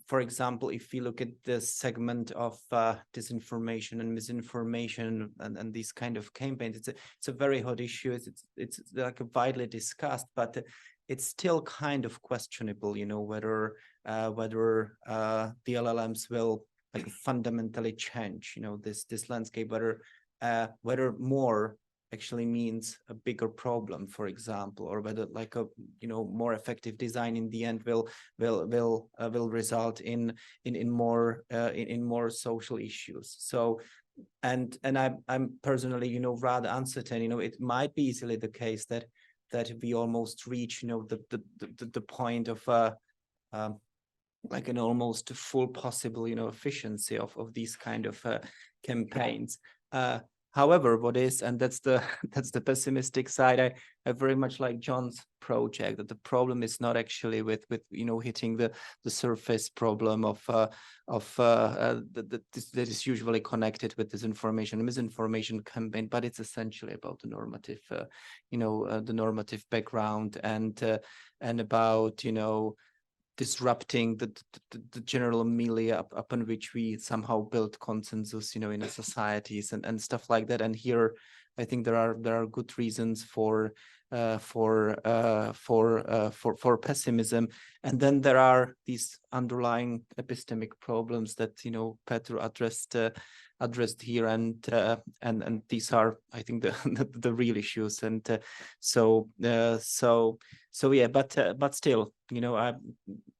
for example, if you look at the segment of disinformation and misinformation and these kind of campaigns, it's a very hot issue. It's like a widely discussed, but it's still kind of questionable, whether the LLMs will like fundamentally change, this landscape, whether more actually means a bigger problem, for example, or whether like a more effective design in the end will result in more social issues. So and I'm personally rather uncertain. It might be easily the case that we almost reach the point of like an almost full possible efficiency of these kind of campaigns. However, and that's the pessimistic side. I very much like John's project, that the problem is not actually with hitting the surface problem of that is usually connected with disinformation and misinformation campaign, but it's essentially about the normative the normative background and about disrupting the general milieu upon which we somehow build consensus, in the societies and stuff like that. And here, I think there are good reasons for pessimism. And then there are these underlying epistemic problems that Petr addressed here, and these are, I think, the real issues. And so yeah, but still,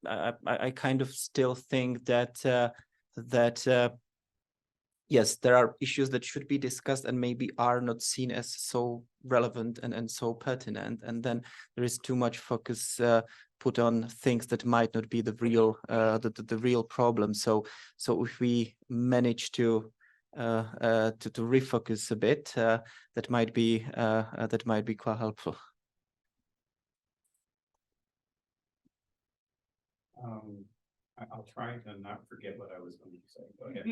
I kind of still think that yes, there are issues that should be discussed and maybe are not seen as so relevant and so pertinent, and then there is too much focus put on things that might not be the real the real problem. So if we manage to refocus a bit, that might be quite helpful. I'll try to not forget what I was going to say. Go ahead.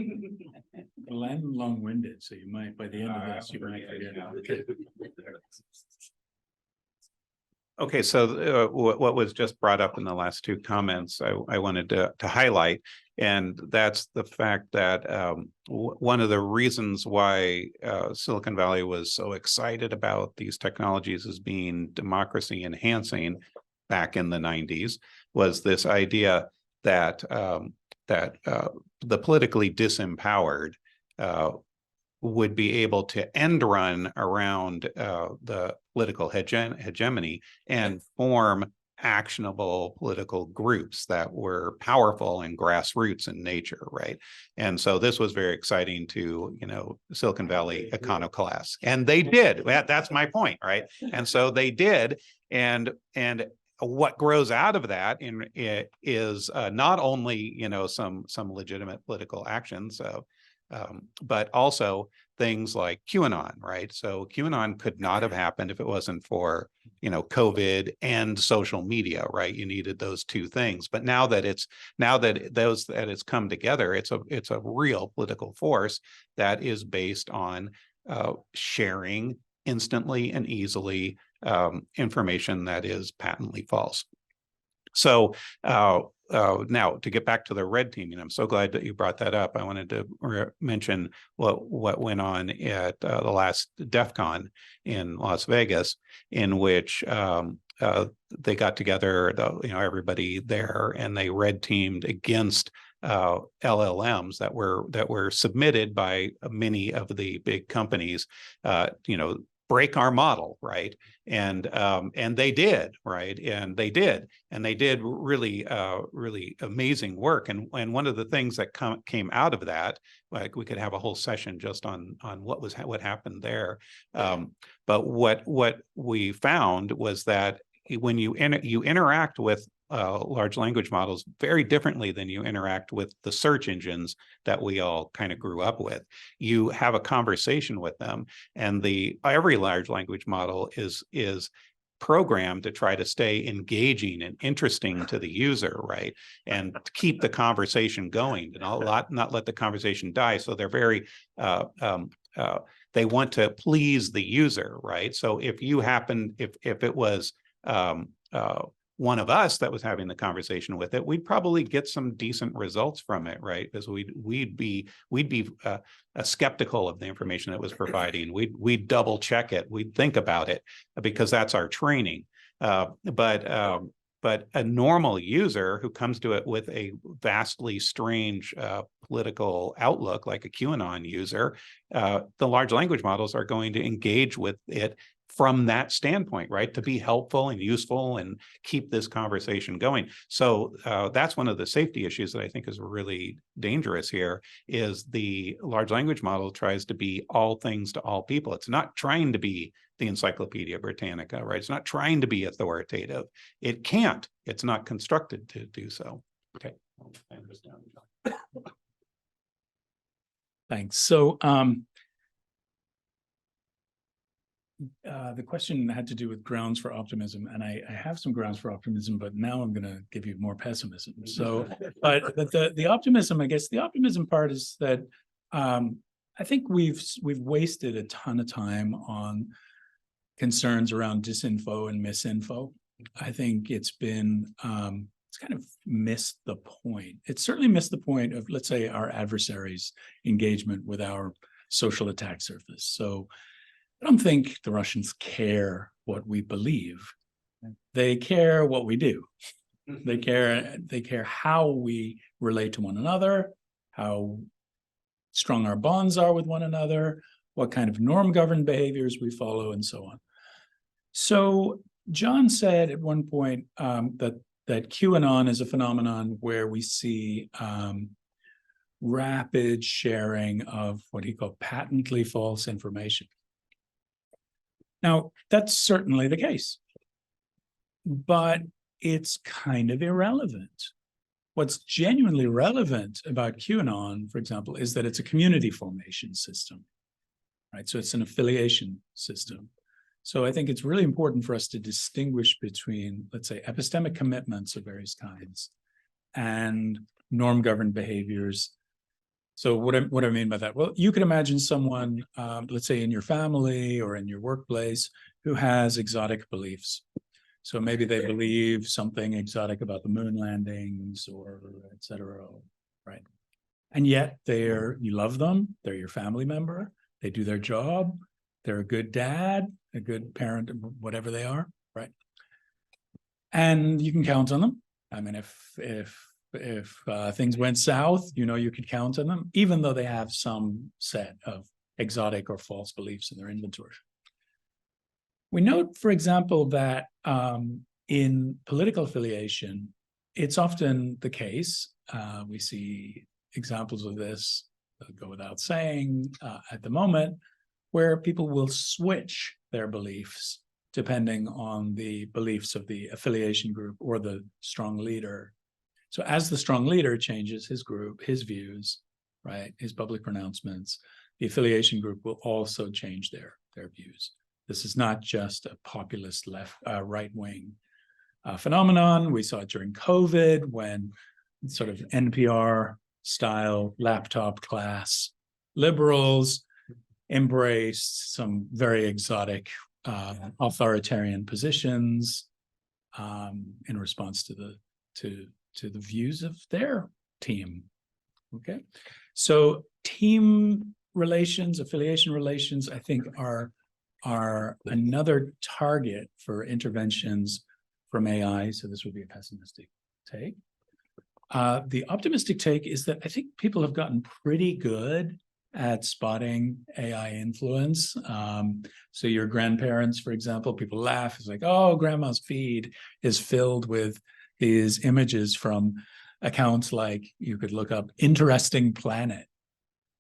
Well, I'm long-winded, so you might, by the end of this, you might forget. Okay, so what was just brought up in the last two comments, I wanted to highlight, and that's the fact that one of the reasons why Silicon Valley was so excited about these technologies as being democracy enhancing back in the 90s was this idea that the politically disempowered would be able to end run around the political hegemony and form actionable political groups that were powerful and grassroots in nature, right? And so this was very exciting to, Silicon Valley iconoclasts. And they did. That's my point, right? And so they did. And what grows out of that is not only, some legitimate political actions, but also things like QAnon, right? So QAnon could not have happened if it wasn't for, COVID and social media, right? You needed those two things. But now that it's come together, it's a real political force that is based on sharing instantly and easily information that is patently false. So now to get back to the red teaming, I'm so glad that you brought that up. I wanted to mention what went on at the last DEF CON in Las Vegas, in which they got together, everybody there, and they red teamed against LLMs that were submitted by many of the big companies, break our model, right? And they did, right? And they did really amazing work. And one of the things that came out of that, like we could have a whole session just on what happened there. But what we found was that when you interact with large language models very differently than you interact with the search engines that we all kind of grew up with. You have a conversation with them, and every large language model is programmed to try to stay engaging and interesting to the user, right? And to keep the conversation going and not let the conversation die. So they're very they want to please the user, right? So if it was one of us that was having the conversation with it, we'd probably get some decent results from it, right? Because we'd be skeptical of the information that was providing. We'd double check it. We'd think about it because that's our training. But a normal user who comes to it with a vastly strange political outlook, like a QAnon user, the large language models are going to engage with it from that standpoint, right? To be helpful and useful and keep this conversation going. So that's one of the safety issues that I think is really dangerous here, is the large language model tries to be all things to all people. It's not trying to be the Encyclopedia Britannica, right? It's not trying to be authoritative. It can't. It's not constructed to do so. Okay, I understand. Thanks. So the question had to do with grounds for optimism, and I have some grounds for optimism, but now I'm going to give you more pessimism. So, but the optimism, I guess, the optimism part is that I think we've wasted a ton of time on concerns around disinfo and misinfo. I think it's been it's kind of missed the point. It's certainly missed the point of, let's say, our adversaries' engagement with our social attack surface. So I don't think the Russians care what we believe. They care what we do. They care how we relate to one another, how strong our bonds are with one another, what kind of norm-governed behaviors we follow, and so on. So John said at one point that QAnon is a phenomenon where we see rapid sharing of what he called patently false information. Now, that's certainly the case, but it's kind of irrelevant. What's genuinely relevant about QAnon, for example, is that it's a community formation system, right? So it's an affiliation system. So I think it's really important for us to distinguish between, let's say, epistemic commitments of various kinds and norm-governed behaviors. So what I mean by that? Well, you could imagine someone, let's say in your family or in your workplace, who has exotic beliefs. So maybe they believe something exotic about the moon landings or et cetera, right? And yet you love them, they're your family member, they do their job, they're a good dad, a good parent, whatever they are, right? And you can count on them. I mean, if things went south, you could count on them, even though they have some set of exotic or false beliefs in their inventory. We note, for example, that in political affiliation, it's often the case. We see examples of this that go without saying at the moment, where people will switch their beliefs depending on the beliefs of the affiliation group or the strong leader. So as the strong leader changes his group, his views, right, his public pronouncements, the affiliation group will also change their views. This is not just a populist right-wing phenomenon. We saw it during COVID when sort of NPR-style laptop class liberals embraced some very exotic authoritarian positions in response to the views of their team. Okay, so team relations, affiliation relations, I think are another target for interventions from AI. So this would be a pessimistic take. The optimistic take is that I think people have gotten pretty good at spotting AI influence. So your grandparents, for example, people laugh. It's like, oh, grandma's feed is filled with these images from accounts like, you could look up Interesting Planet.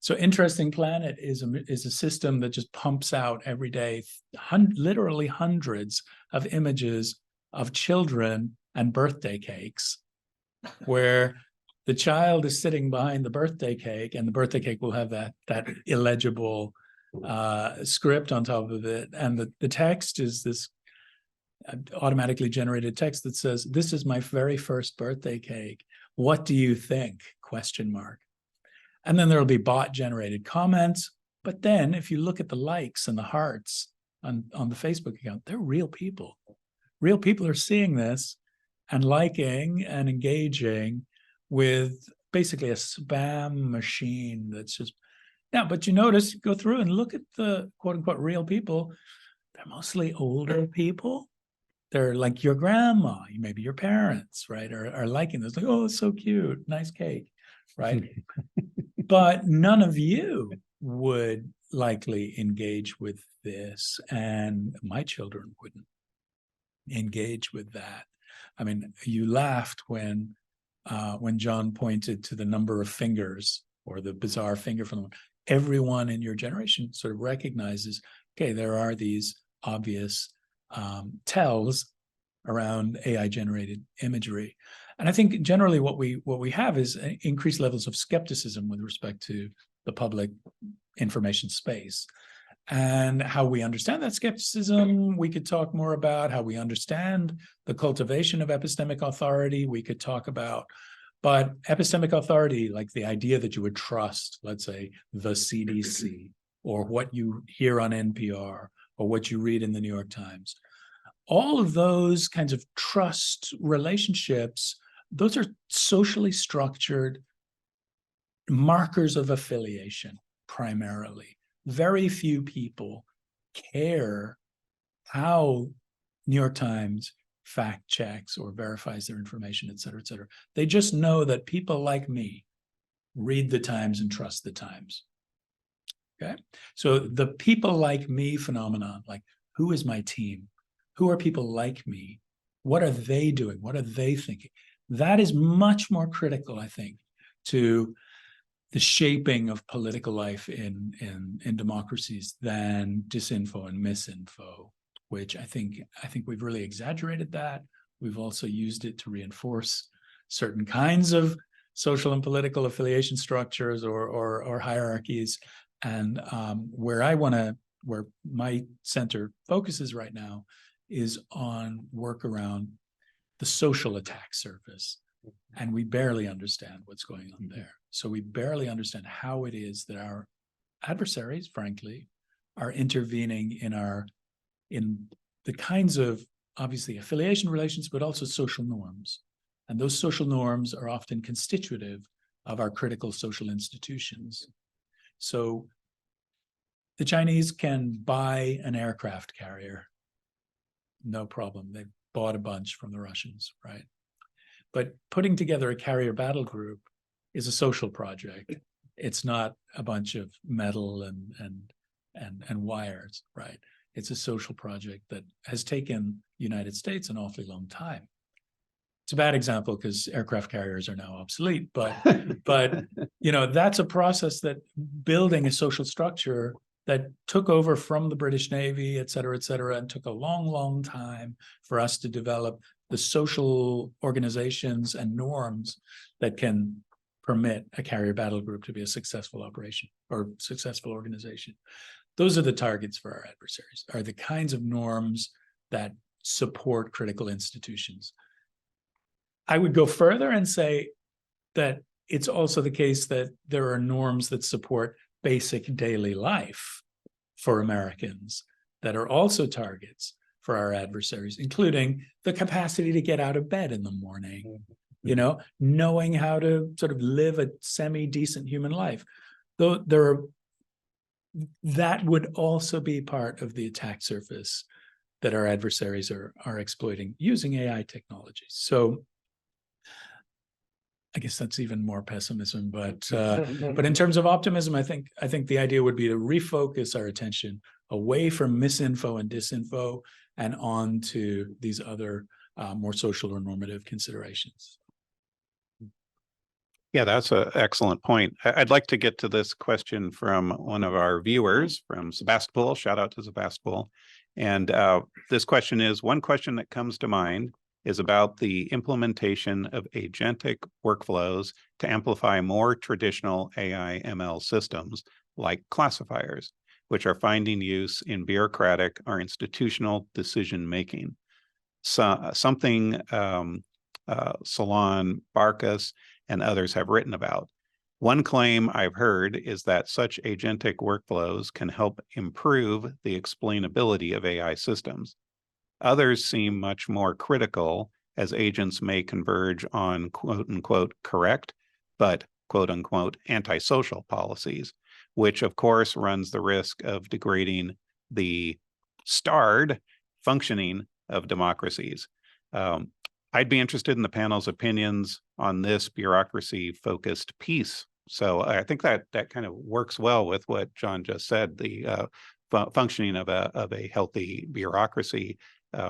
So Interesting Planet is a system that just pumps out every day, literally hundreds of images of children and birthday cakes, where the child is sitting behind the birthday cake, and the birthday cake will have that illegible script on top of it. And the text is this automatically generated text that says, "This is my very first birthday cake. What do you think?" ? And then there'll be bot generated comments. But then if you look at the likes and the hearts on the Facebook account, they're real people. Real people are seeing this and liking and engaging with basically a spam machine that's just, yeah, but you notice, go through and look at the quote unquote real people. They're mostly older people. They're like your grandma, maybe your parents, right? Are liking this, like, oh, it's so cute, nice cake, right? But none of you would likely engage with this, and my children wouldn't engage with that. I mean, you laughed when John pointed to the number of fingers or the bizarre finger phenomenon. Everyone in your generation sort of recognizes, okay, there are these obvious tells around AI-generated imagery. And I think generally what we have is increased levels of skepticism with respect to the public information space. And how we understand that skepticism, we could talk more about. How we understand the cultivation of epistemic authority, we could talk about. But epistemic authority, like the idea that you would trust, let's say, the CDC, or what you hear on NPR, or what you read in the New York Times, all of those kinds of trust relationships, those are socially structured markers of affiliation, primarily. Very few people care how New York Times fact checks or verifies their information, et cetera, et cetera. They just know that people like me read the Times and trust the Times. Okay, so the people like me phenomenon, like, who is my team? Who are people like me? What are they doing? What are they thinking? That is much more critical, I think, to the shaping of political life in democracies than disinfo and misinfo, which I think we've really exaggerated that. We've also used it to reinforce certain kinds of social and political affiliation structures or hierarchies. And where my center focuses right now is on work around the social attack surface. And we barely understand what's going on there. So we barely understand how it is that our adversaries, frankly, are intervening in the kinds of, obviously, affiliation relations, but also social norms. And those social norms are often constitutive of our critical social institutions. So the Chinese can buy an aircraft carrier, no problem. They bought a bunch from the Russians, right? But putting together a carrier battle group is a social project. It's not a bunch of metal and wires, right? It's a social project that has taken the United States an awfully long time. It's a bad example because aircraft carriers are now obsolete, but that's a process that building a social structure that took over from the British Navy, et cetera, and took a long, long time for us to develop the social organizations and norms that can permit a carrier battle group to be a successful operation or successful organization. Those are the targets for our adversaries, are the kinds of norms that support critical institutions. I would go further and say that it's also the case that there are norms that support basic daily life for Americans that are also targets for our adversaries, including the capacity to get out of bed in the morning, knowing how to sort of live a semi-decent human life. Though that would also be part of the attack surface that our adversaries are exploiting using AI technologies. So I guess that's even more pessimism, but in terms of optimism, I think the idea would be to refocus our attention away from misinfo and disinfo and on to these other more social or normative considerations. Yeah, that's an excellent point. I'd like to get to this question from one of our viewers, from Sebastopol. Shout out to Sebastopol. And this question is, one question that comes to mind is about the implementation of agentic workflows to amplify more traditional AI ML systems like classifiers, which are finding use in bureaucratic or institutional decision-making. So, something Solon, Barkas, and others have written about. One claim I've heard is that such agentic workflows can help improve the explainability of AI systems. Others seem much more critical, as agents may converge on quote-unquote correct, but quote-unquote antisocial policies, which of course runs the risk of degrading the starred functioning of democracies. I'd be interested in the panel's opinions on this bureaucracy-focused piece. So I think that kind of works well with what John just said, the functioning of a healthy bureaucracy.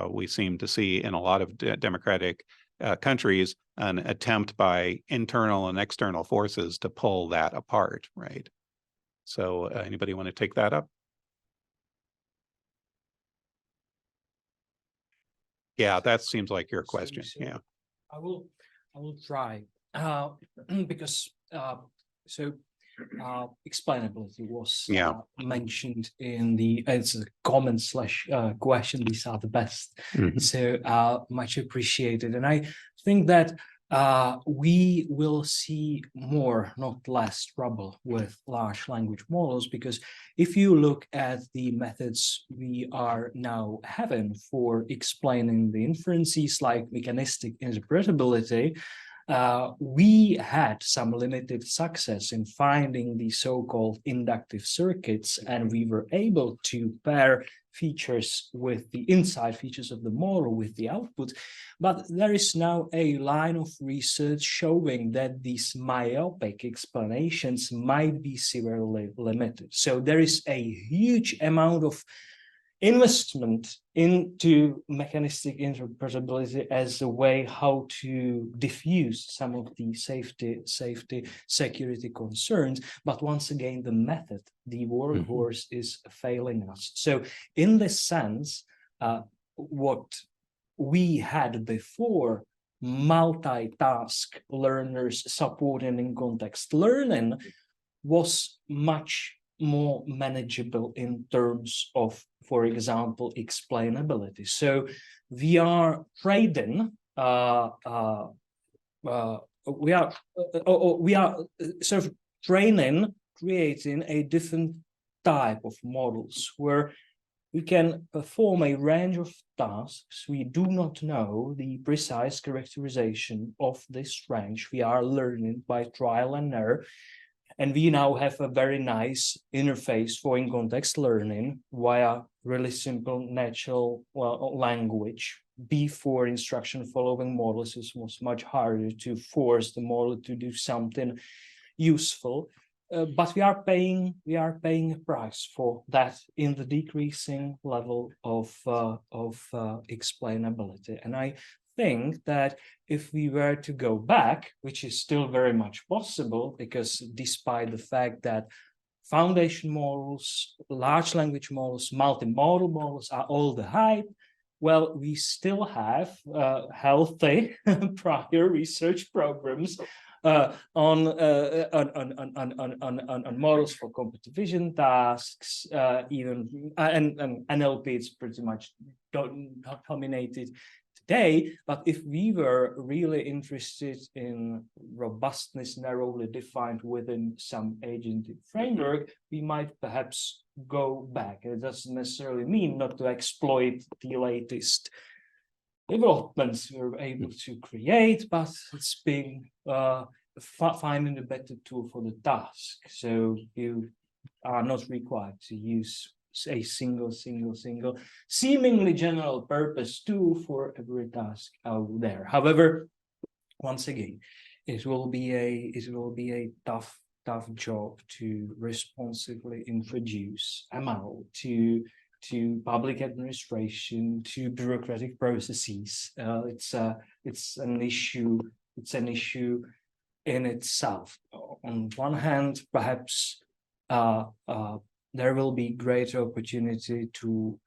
We seem to see in a lot of democratic countries an attempt by internal and external forces to pull that apart, right? So anybody want to take that up? Yeah, that seems like your question. Yeah, I will try because explainability was mentioned in the it's a comment / question. These are the best. So much appreciated, and I think that we will see more, not less, trouble with large language models, because if you look at the methods we are now having for explaining the inferences like mechanistic interpretability, we had some limited success in finding the so-called inductive circuits, and we were able to pair features with the inside features of the model with the output. But there is now a line of research showing that these myopic explanations might be severely limited. So there is a huge amount of investment into mechanistic interpretability as a way how to diffuse some of the safety, security concerns. But once again, the method, the workhorse is failing us. So in this sense, what we had before, multitask learners supporting in context learning, was much more manageable in terms of, for example, explainability. So we are trading, we are sort of creating a different type of models where we can perform a range of tasks. We do not know the precise characterization of this range. We are learning by trial and error. And we now have a very nice interface for in-context learning via really simple natural language. Before instruction following models, it was much harder to force the model to do something useful. but we are paying a price for that in the decreasing level of explainability. And I think that if we were to go back, which is still very much possible, because despite the fact that foundation models, large language models, multimodal models are all the hype, well, we still have healthy prior research programs on models for computer vision tasks, even and NLP is pretty much dominated today. But if we were really interested in robustness narrowly defined within some agentic framework, we might perhaps go back. It doesn't necessarily mean not to exploit the latest developments we're able to create, but it's being finding a better tool for the task. So you are not required to use a single seemingly general purpose tool for every task out there. However, once again, it will be a tough job to responsibly introduce ML to public administration, to bureaucratic processes. It's an issue in itself. On one hand, perhaps there will be greater opportunity to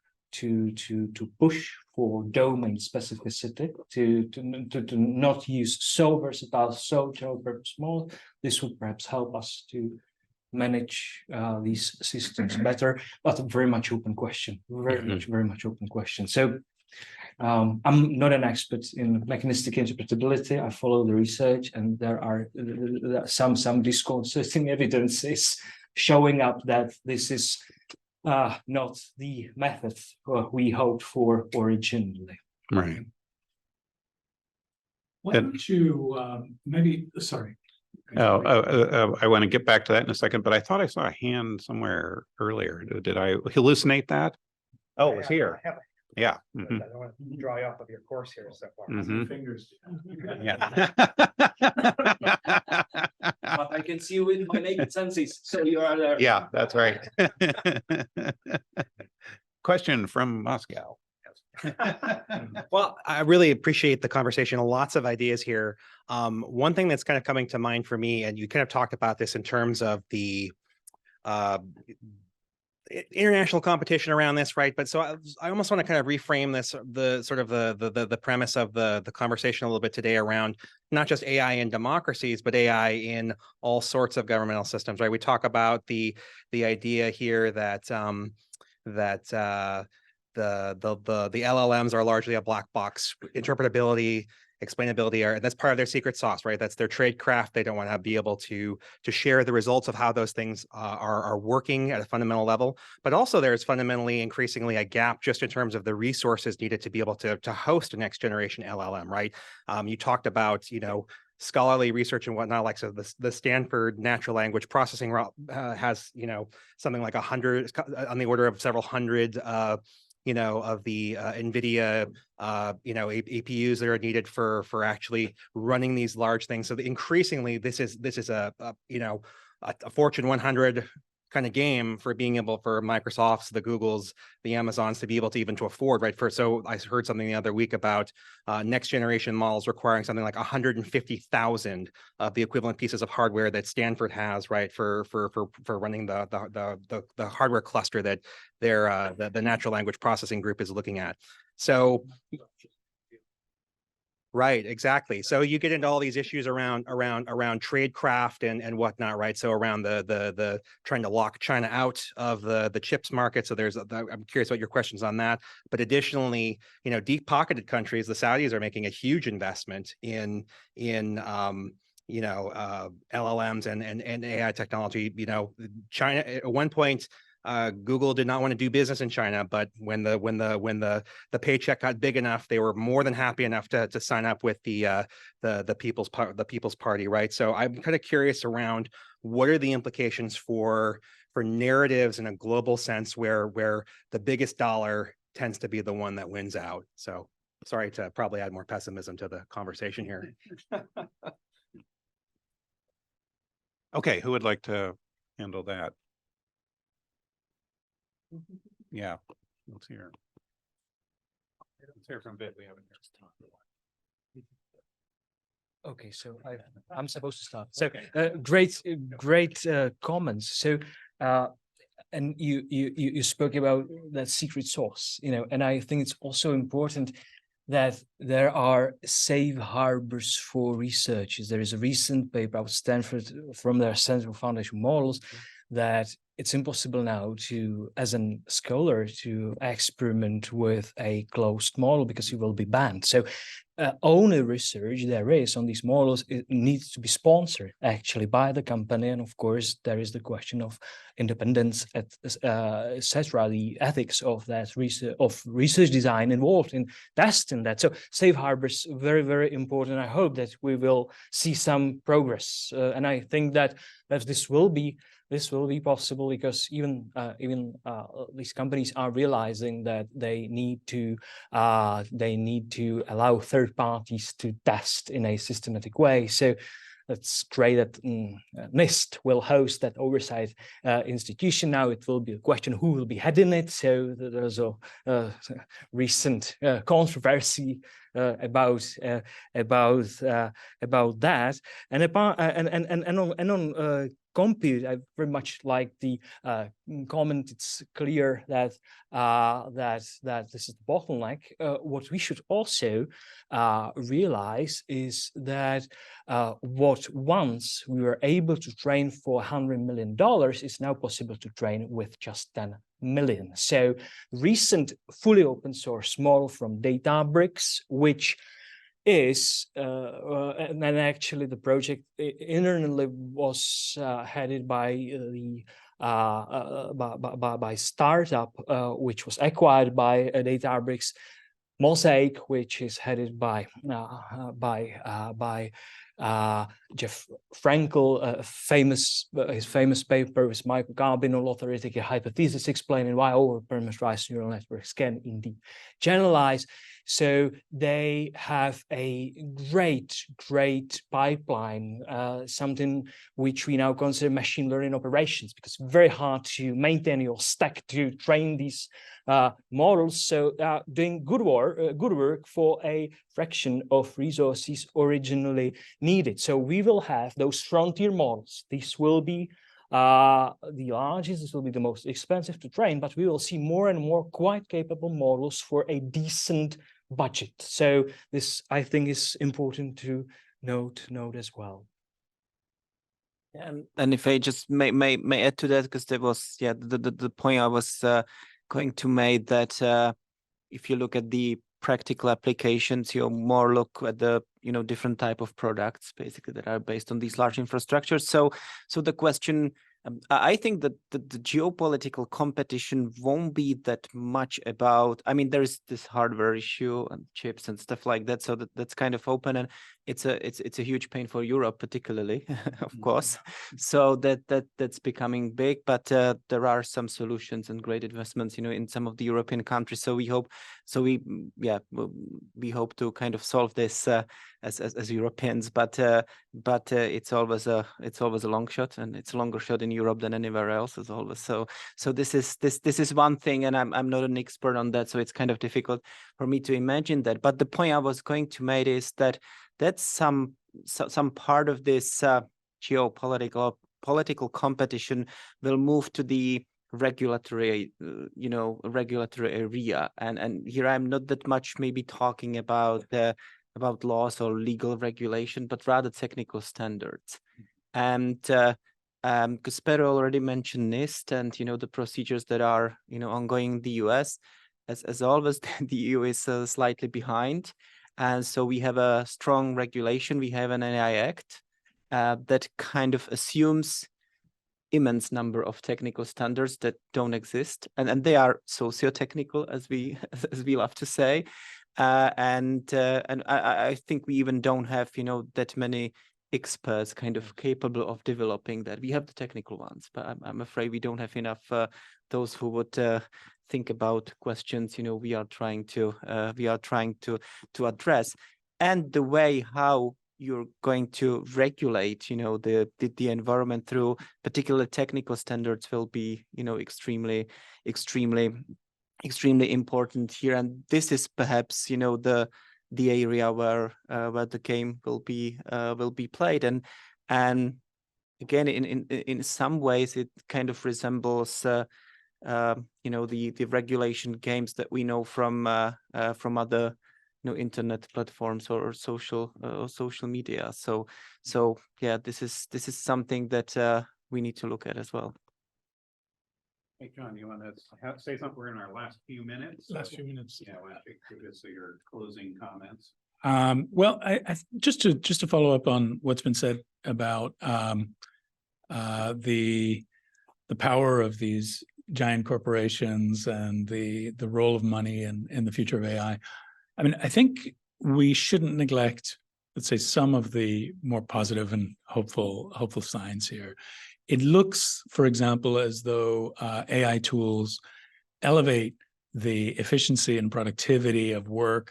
push for domain specificity, to not use so versatile, so general purpose models. This would perhaps help us to manage these systems better, but a very much open question, very much open question. So I'm not an expert in mechanistic interpretability. I follow the research, and there are some disconcerting evidences showing up that this is not the method we hoped for originally. Right. Why don't you sorry. I want to get back to that in a second, but I thought I saw a hand somewhere earlier. Did I hallucinate that? Oh, it was here. Yeah. I don't want to draw you off of your course here so far. Fingers. Yeah. But I can see you in my naked senses, so you are there. Yeah, that's right. Question from Moscow. Well, I really appreciate the conversation. Lots of ideas here. One thing that's kind of coming to mind for me, and you kind of talked about this in terms of the international competition around this, right? But so I almost want to kind of reframe this, the premise of the conversation a little bit today around not just AI in democracies, but AI in all sorts of governmental systems, right? We talk about the idea here that the LLMs are largely a black box. Interpretability, explainability that's part of their secret sauce, right? That's their trade craft. They don't want to be able to share the results of how those things are working at a fundamental level. But also there's fundamentally increasingly a gap just in terms of the resources needed to be able to host a next generation LLM, right? You talked about, scholarly research and whatnot, like so the Stanford natural language processing has, something like 100, on the order of several hundred of the NVIDIA, APUs that are needed for actually running these large things. So increasingly, this is a Fortune 100 kind of game for being able for Microsofts, the Googles, the Amazons to be able to even to afford, right? So I heard something the other week about next generation models requiring something like 150,000 of the equivalent pieces of hardware that Stanford has, right? For running the hardware cluster that the natural language processing group is looking at. So right, exactly. So you get into all these issues around tradecraft and whatnot, right? So around the trying to lock China out of the chips market. So I'm curious what your questions on that. But additionally, deep-pocketed countries, the Saudis are making a huge investment in LLMs and AI technology. China at one point, Google did not want to do business in China, but when the paycheck got big enough, they were more than happy enough to sign up with the People's Party, right? So I'm kind of curious around what are the implications for narratives in a global sense where the biggest dollar tends to be the one that wins out. So sorry to probably add more pessimism to the conversation here. Okay, who would like to handle that. Yeah, let's hear. Let's hear from Vic. We haven't heard. Okay, so I'm supposed to start. So great comments. So and you spoke about that secret sauce, you know, and I think it's also important that there are safe harbors for researchers. There is a recent paper out of Stanford from their Center for Foundation Models that it's impossible now to, as a scholar, to experiment with a closed model because you will be banned. So only research there is on these models, it needs to be sponsored actually by the company. And of course, there is the question of independence, etc., the ethics of that research design involved in testing that. So safe harbors, very, very important. I hope that we will see some progress. And I think that this will be possible because even these companies are realizing that they need to allow third parties to test in a systematic way. So that's great that NIST will host that oversight institution. Now it will be a question who will be heading it. So there's a recent controversy about that, and on compute, I very much like the comment. It's clear that that this is the bottleneck. What we should also realize is that what once we were able to train for $100 million is now possible to train with just 10 million. So recent fully open source model from Databricks, which is and actually the project internally was headed by by startup which was acquired by Databricks, Mosaic, which is headed by Jeff Frankel, his famous paper with Michael Garbin on authoritative hypothesis explaining why over-parameterized neural networks can indeed generalize. So they have a great pipeline, something which we now consider machine learning operations, because it's very hard to maintain your stack to train these models. So doing good work for a fraction of resources originally needed. So we will have those frontier models. These will be the largest, this will be the most expensive to train, but we will see more and more quite capable models for a decent budget. So this, I think, is important to note as well. And if I just may add to that, because there was the point I was going to make, that if you look at the practical applications, you more look at the different type of products basically that are based on these large infrastructures. So the question, I think that the geopolitical competition won't be that much about, I mean, there's this hardware issue and chips and stuff like that. So that's kind of open, and it's a huge pain for Europe, particularly, of course. So that's becoming big, but there are some solutions and great investments, in some of the European countries. So we hope to kind of solve this as Europeans, but it's always a long shot, and it's a longer shot in Europe than anywhere else, as always. So this is one thing, and I'm not an expert on that, so it's kind of difficult for me to imagine that. But the point I was going to make is that that's some part of this political competition will move to the regulatory area, and here I'm not that much maybe talking about laws or legal regulation, but rather technical standards. And because Petr already mentioned NIST and the procedures that are ongoing in the US, as always the EU is slightly behind, and so we have a strong regulation. We have an AI Act that kind of assumes immense number of technical standards that don't exist, and they are socio-technical, as we love to say, and I think we even don't have that many experts kind of capable of developing that. We have the technical ones, but I'm afraid we don't have enough those who would think about questions we are trying to address, and the way how you're going to regulate, you know, the environment through particular technical standards will be, you know, extremely important here. And this is perhaps, you know, the area where the game will be played. And again, in some ways, it kind of resembles, you know, the regulation games that we know from other, you know, internet platforms or social media. So yeah, this is something that we need to look at as well. Hey, John, you want to say something? We're in our last few minutes. Last few minutes. Yeah, why don't you give us your closing comments? Well, I just to follow up on what's been said about the power of these giant corporations and the role of money in the future of AI. I mean, I think we shouldn't neglect, let's say, some of the more positive and hopeful signs here. It looks, for example, as though AI tools elevate the efficiency and productivity of work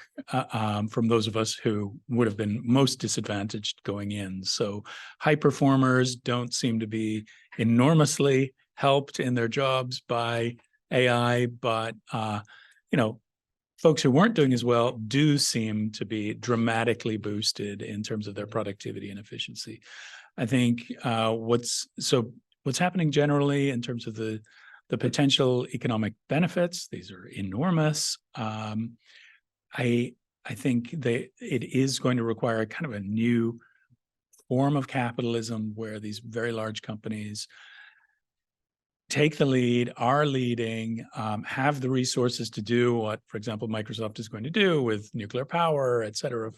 from those of us who would have been most disadvantaged going in. So high performers don't seem to be enormously helped in their jobs by AI, but you know, folks who weren't doing as well do seem to be dramatically boosted in terms of their productivity and efficiency. I think what's happening generally in terms of the potential economic benefits, these are enormous. I think it is going to require kind of a new form of capitalism where these very large companies take the lead, are leading, have the resources to do what, for example, Microsoft is going to do with nuclear power, et cetera.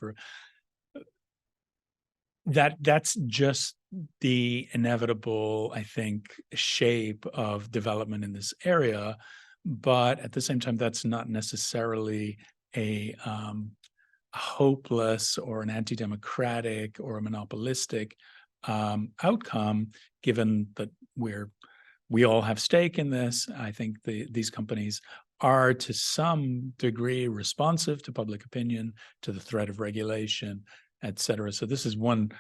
That's just the inevitable, I think, shape of development in this area. But at the same time, that's not necessarily a hopeless or an anti-democratic or a monopolistic outcome, given that we all have stake in this. I think these companies are to some degree responsive to public opinion, to the threat of regulation, et cetera. So this is one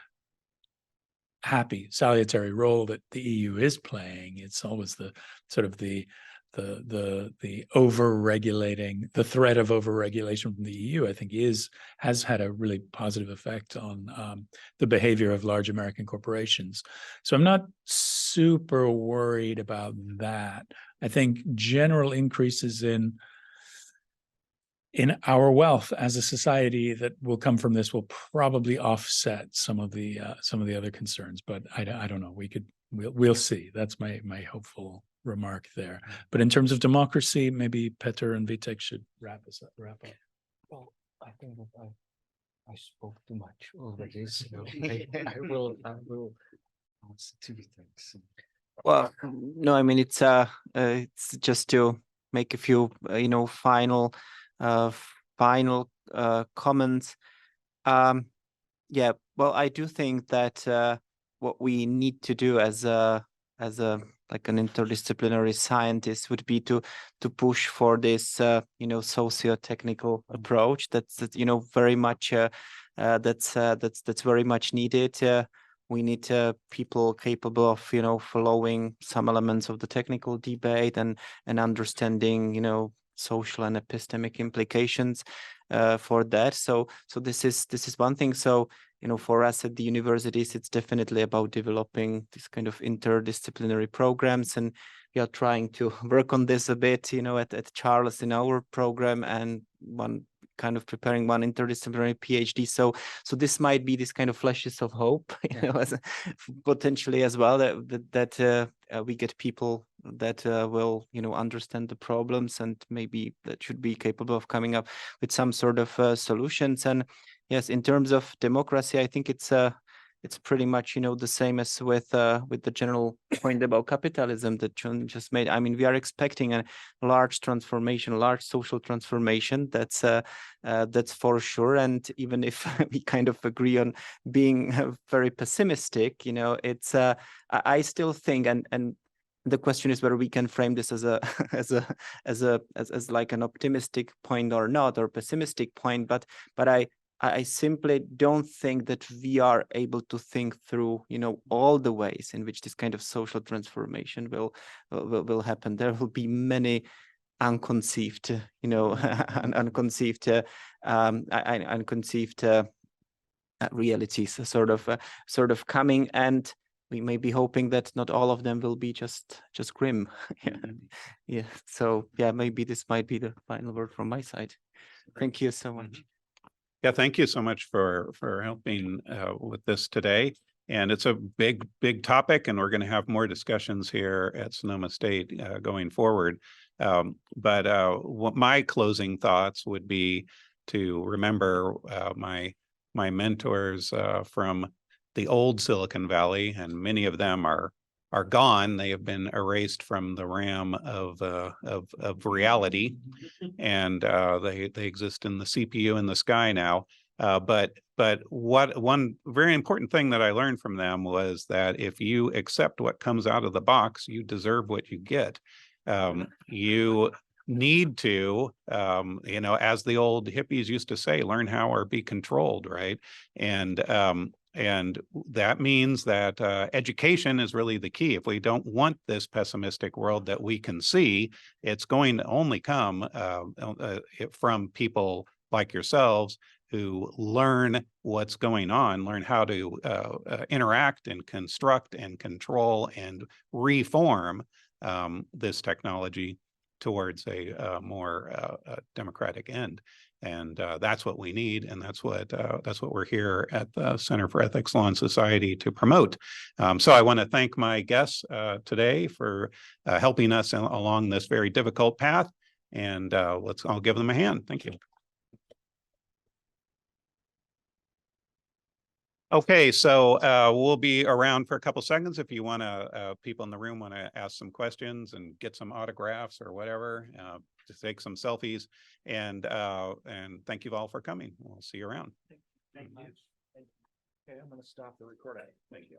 happy, salutary role that the EU is playing. It's always the sort of the over-regulating, the threat of over-regulation from the EU, I think has had a really positive effect on the behavior of large American corporations. So I'm not super worried about that. I think general increases in our wealth as a society that will come from this will probably offset some of the other concerns, but I don't know. We'll see. That's my hopeful remark there. But in terms of democracy, maybe Petr and Vitek should wrap up. Well, I think that I spoke too much already, so I will answer to Vitek. Well, no, I mean, it's just to make a few, you know, final comments. Yeah, well, I do think that what we need to do as a like an interdisciplinary scientist would be to push for this you know, socio-technical approach that's you know, very much that's very much needed. We need people capable of, you know, following some elements of the technical debate and understanding, you know, social and epistemic implications for that. So this is one thing. So, you know, for us at the universities, it's definitely about developing this kind of interdisciplinary programs, and we are trying to work on this a bit, you know, at Charles in our program, and kind of preparing one interdisciplinary PhD. So this might be this kind of flashes of hope, you know, as potentially as well, that we get people that will, you know, understand the problems and maybe that should be capable of coming up with some sort of solutions. And yes, in terms of democracy, I think it's pretty much, you know, the same as with the general point about capitalism that John just made. I mean, we are expecting a large transformation, a large social transformation. That's for sure. And even if we kind of agree on being very pessimistic, you know, it's I still think, and the question is whether we can frame this as like an optimistic point or not, or pessimistic point. But I simply don't think that we are able to think through, all the ways in which this kind of social transformation will happen. There will be many unconceived, unconceived realities sort of coming, and we may be hoping that not all of them will be just grim. Yeah. So yeah, maybe this might be the final word from my side. Thank you so much. Yeah, thank you so much for helping with this today. And it's a big topic, and we're going to have more discussions here at Sonoma State going forward. But what my closing thoughts would be to remember my mentors from the old Silicon Valley, and many of them are gone. They have been erased from the RAM of reality, and they exist in the CPU in the sky now. But one very important thing that I learned from them was that if you accept what comes out of the box, you deserve what you get. You need to, as the old hippies used to say, learn how or be controlled, right? And that means that education is really the key. If we don't want this pessimistic world that we can see, it's going to only come from people like yourselves who learn what's going on, learn how to interact and construct and control and reform this technology towards a more democratic end. And that's what we need, and that's what we're here at the Center for Ethics, Law, and Society to promote. So I want to thank my guests today for helping us along this very difficult path. And I'll give them a hand. Thank you. Okay, so we'll be around for a couple seconds if you want to, people in the room want to ask some questions and get some autographs or whatever, to take some selfies. And thank you all for coming. We'll see you around. Thank you. Okay, I'm going to stop the recording. Thank you.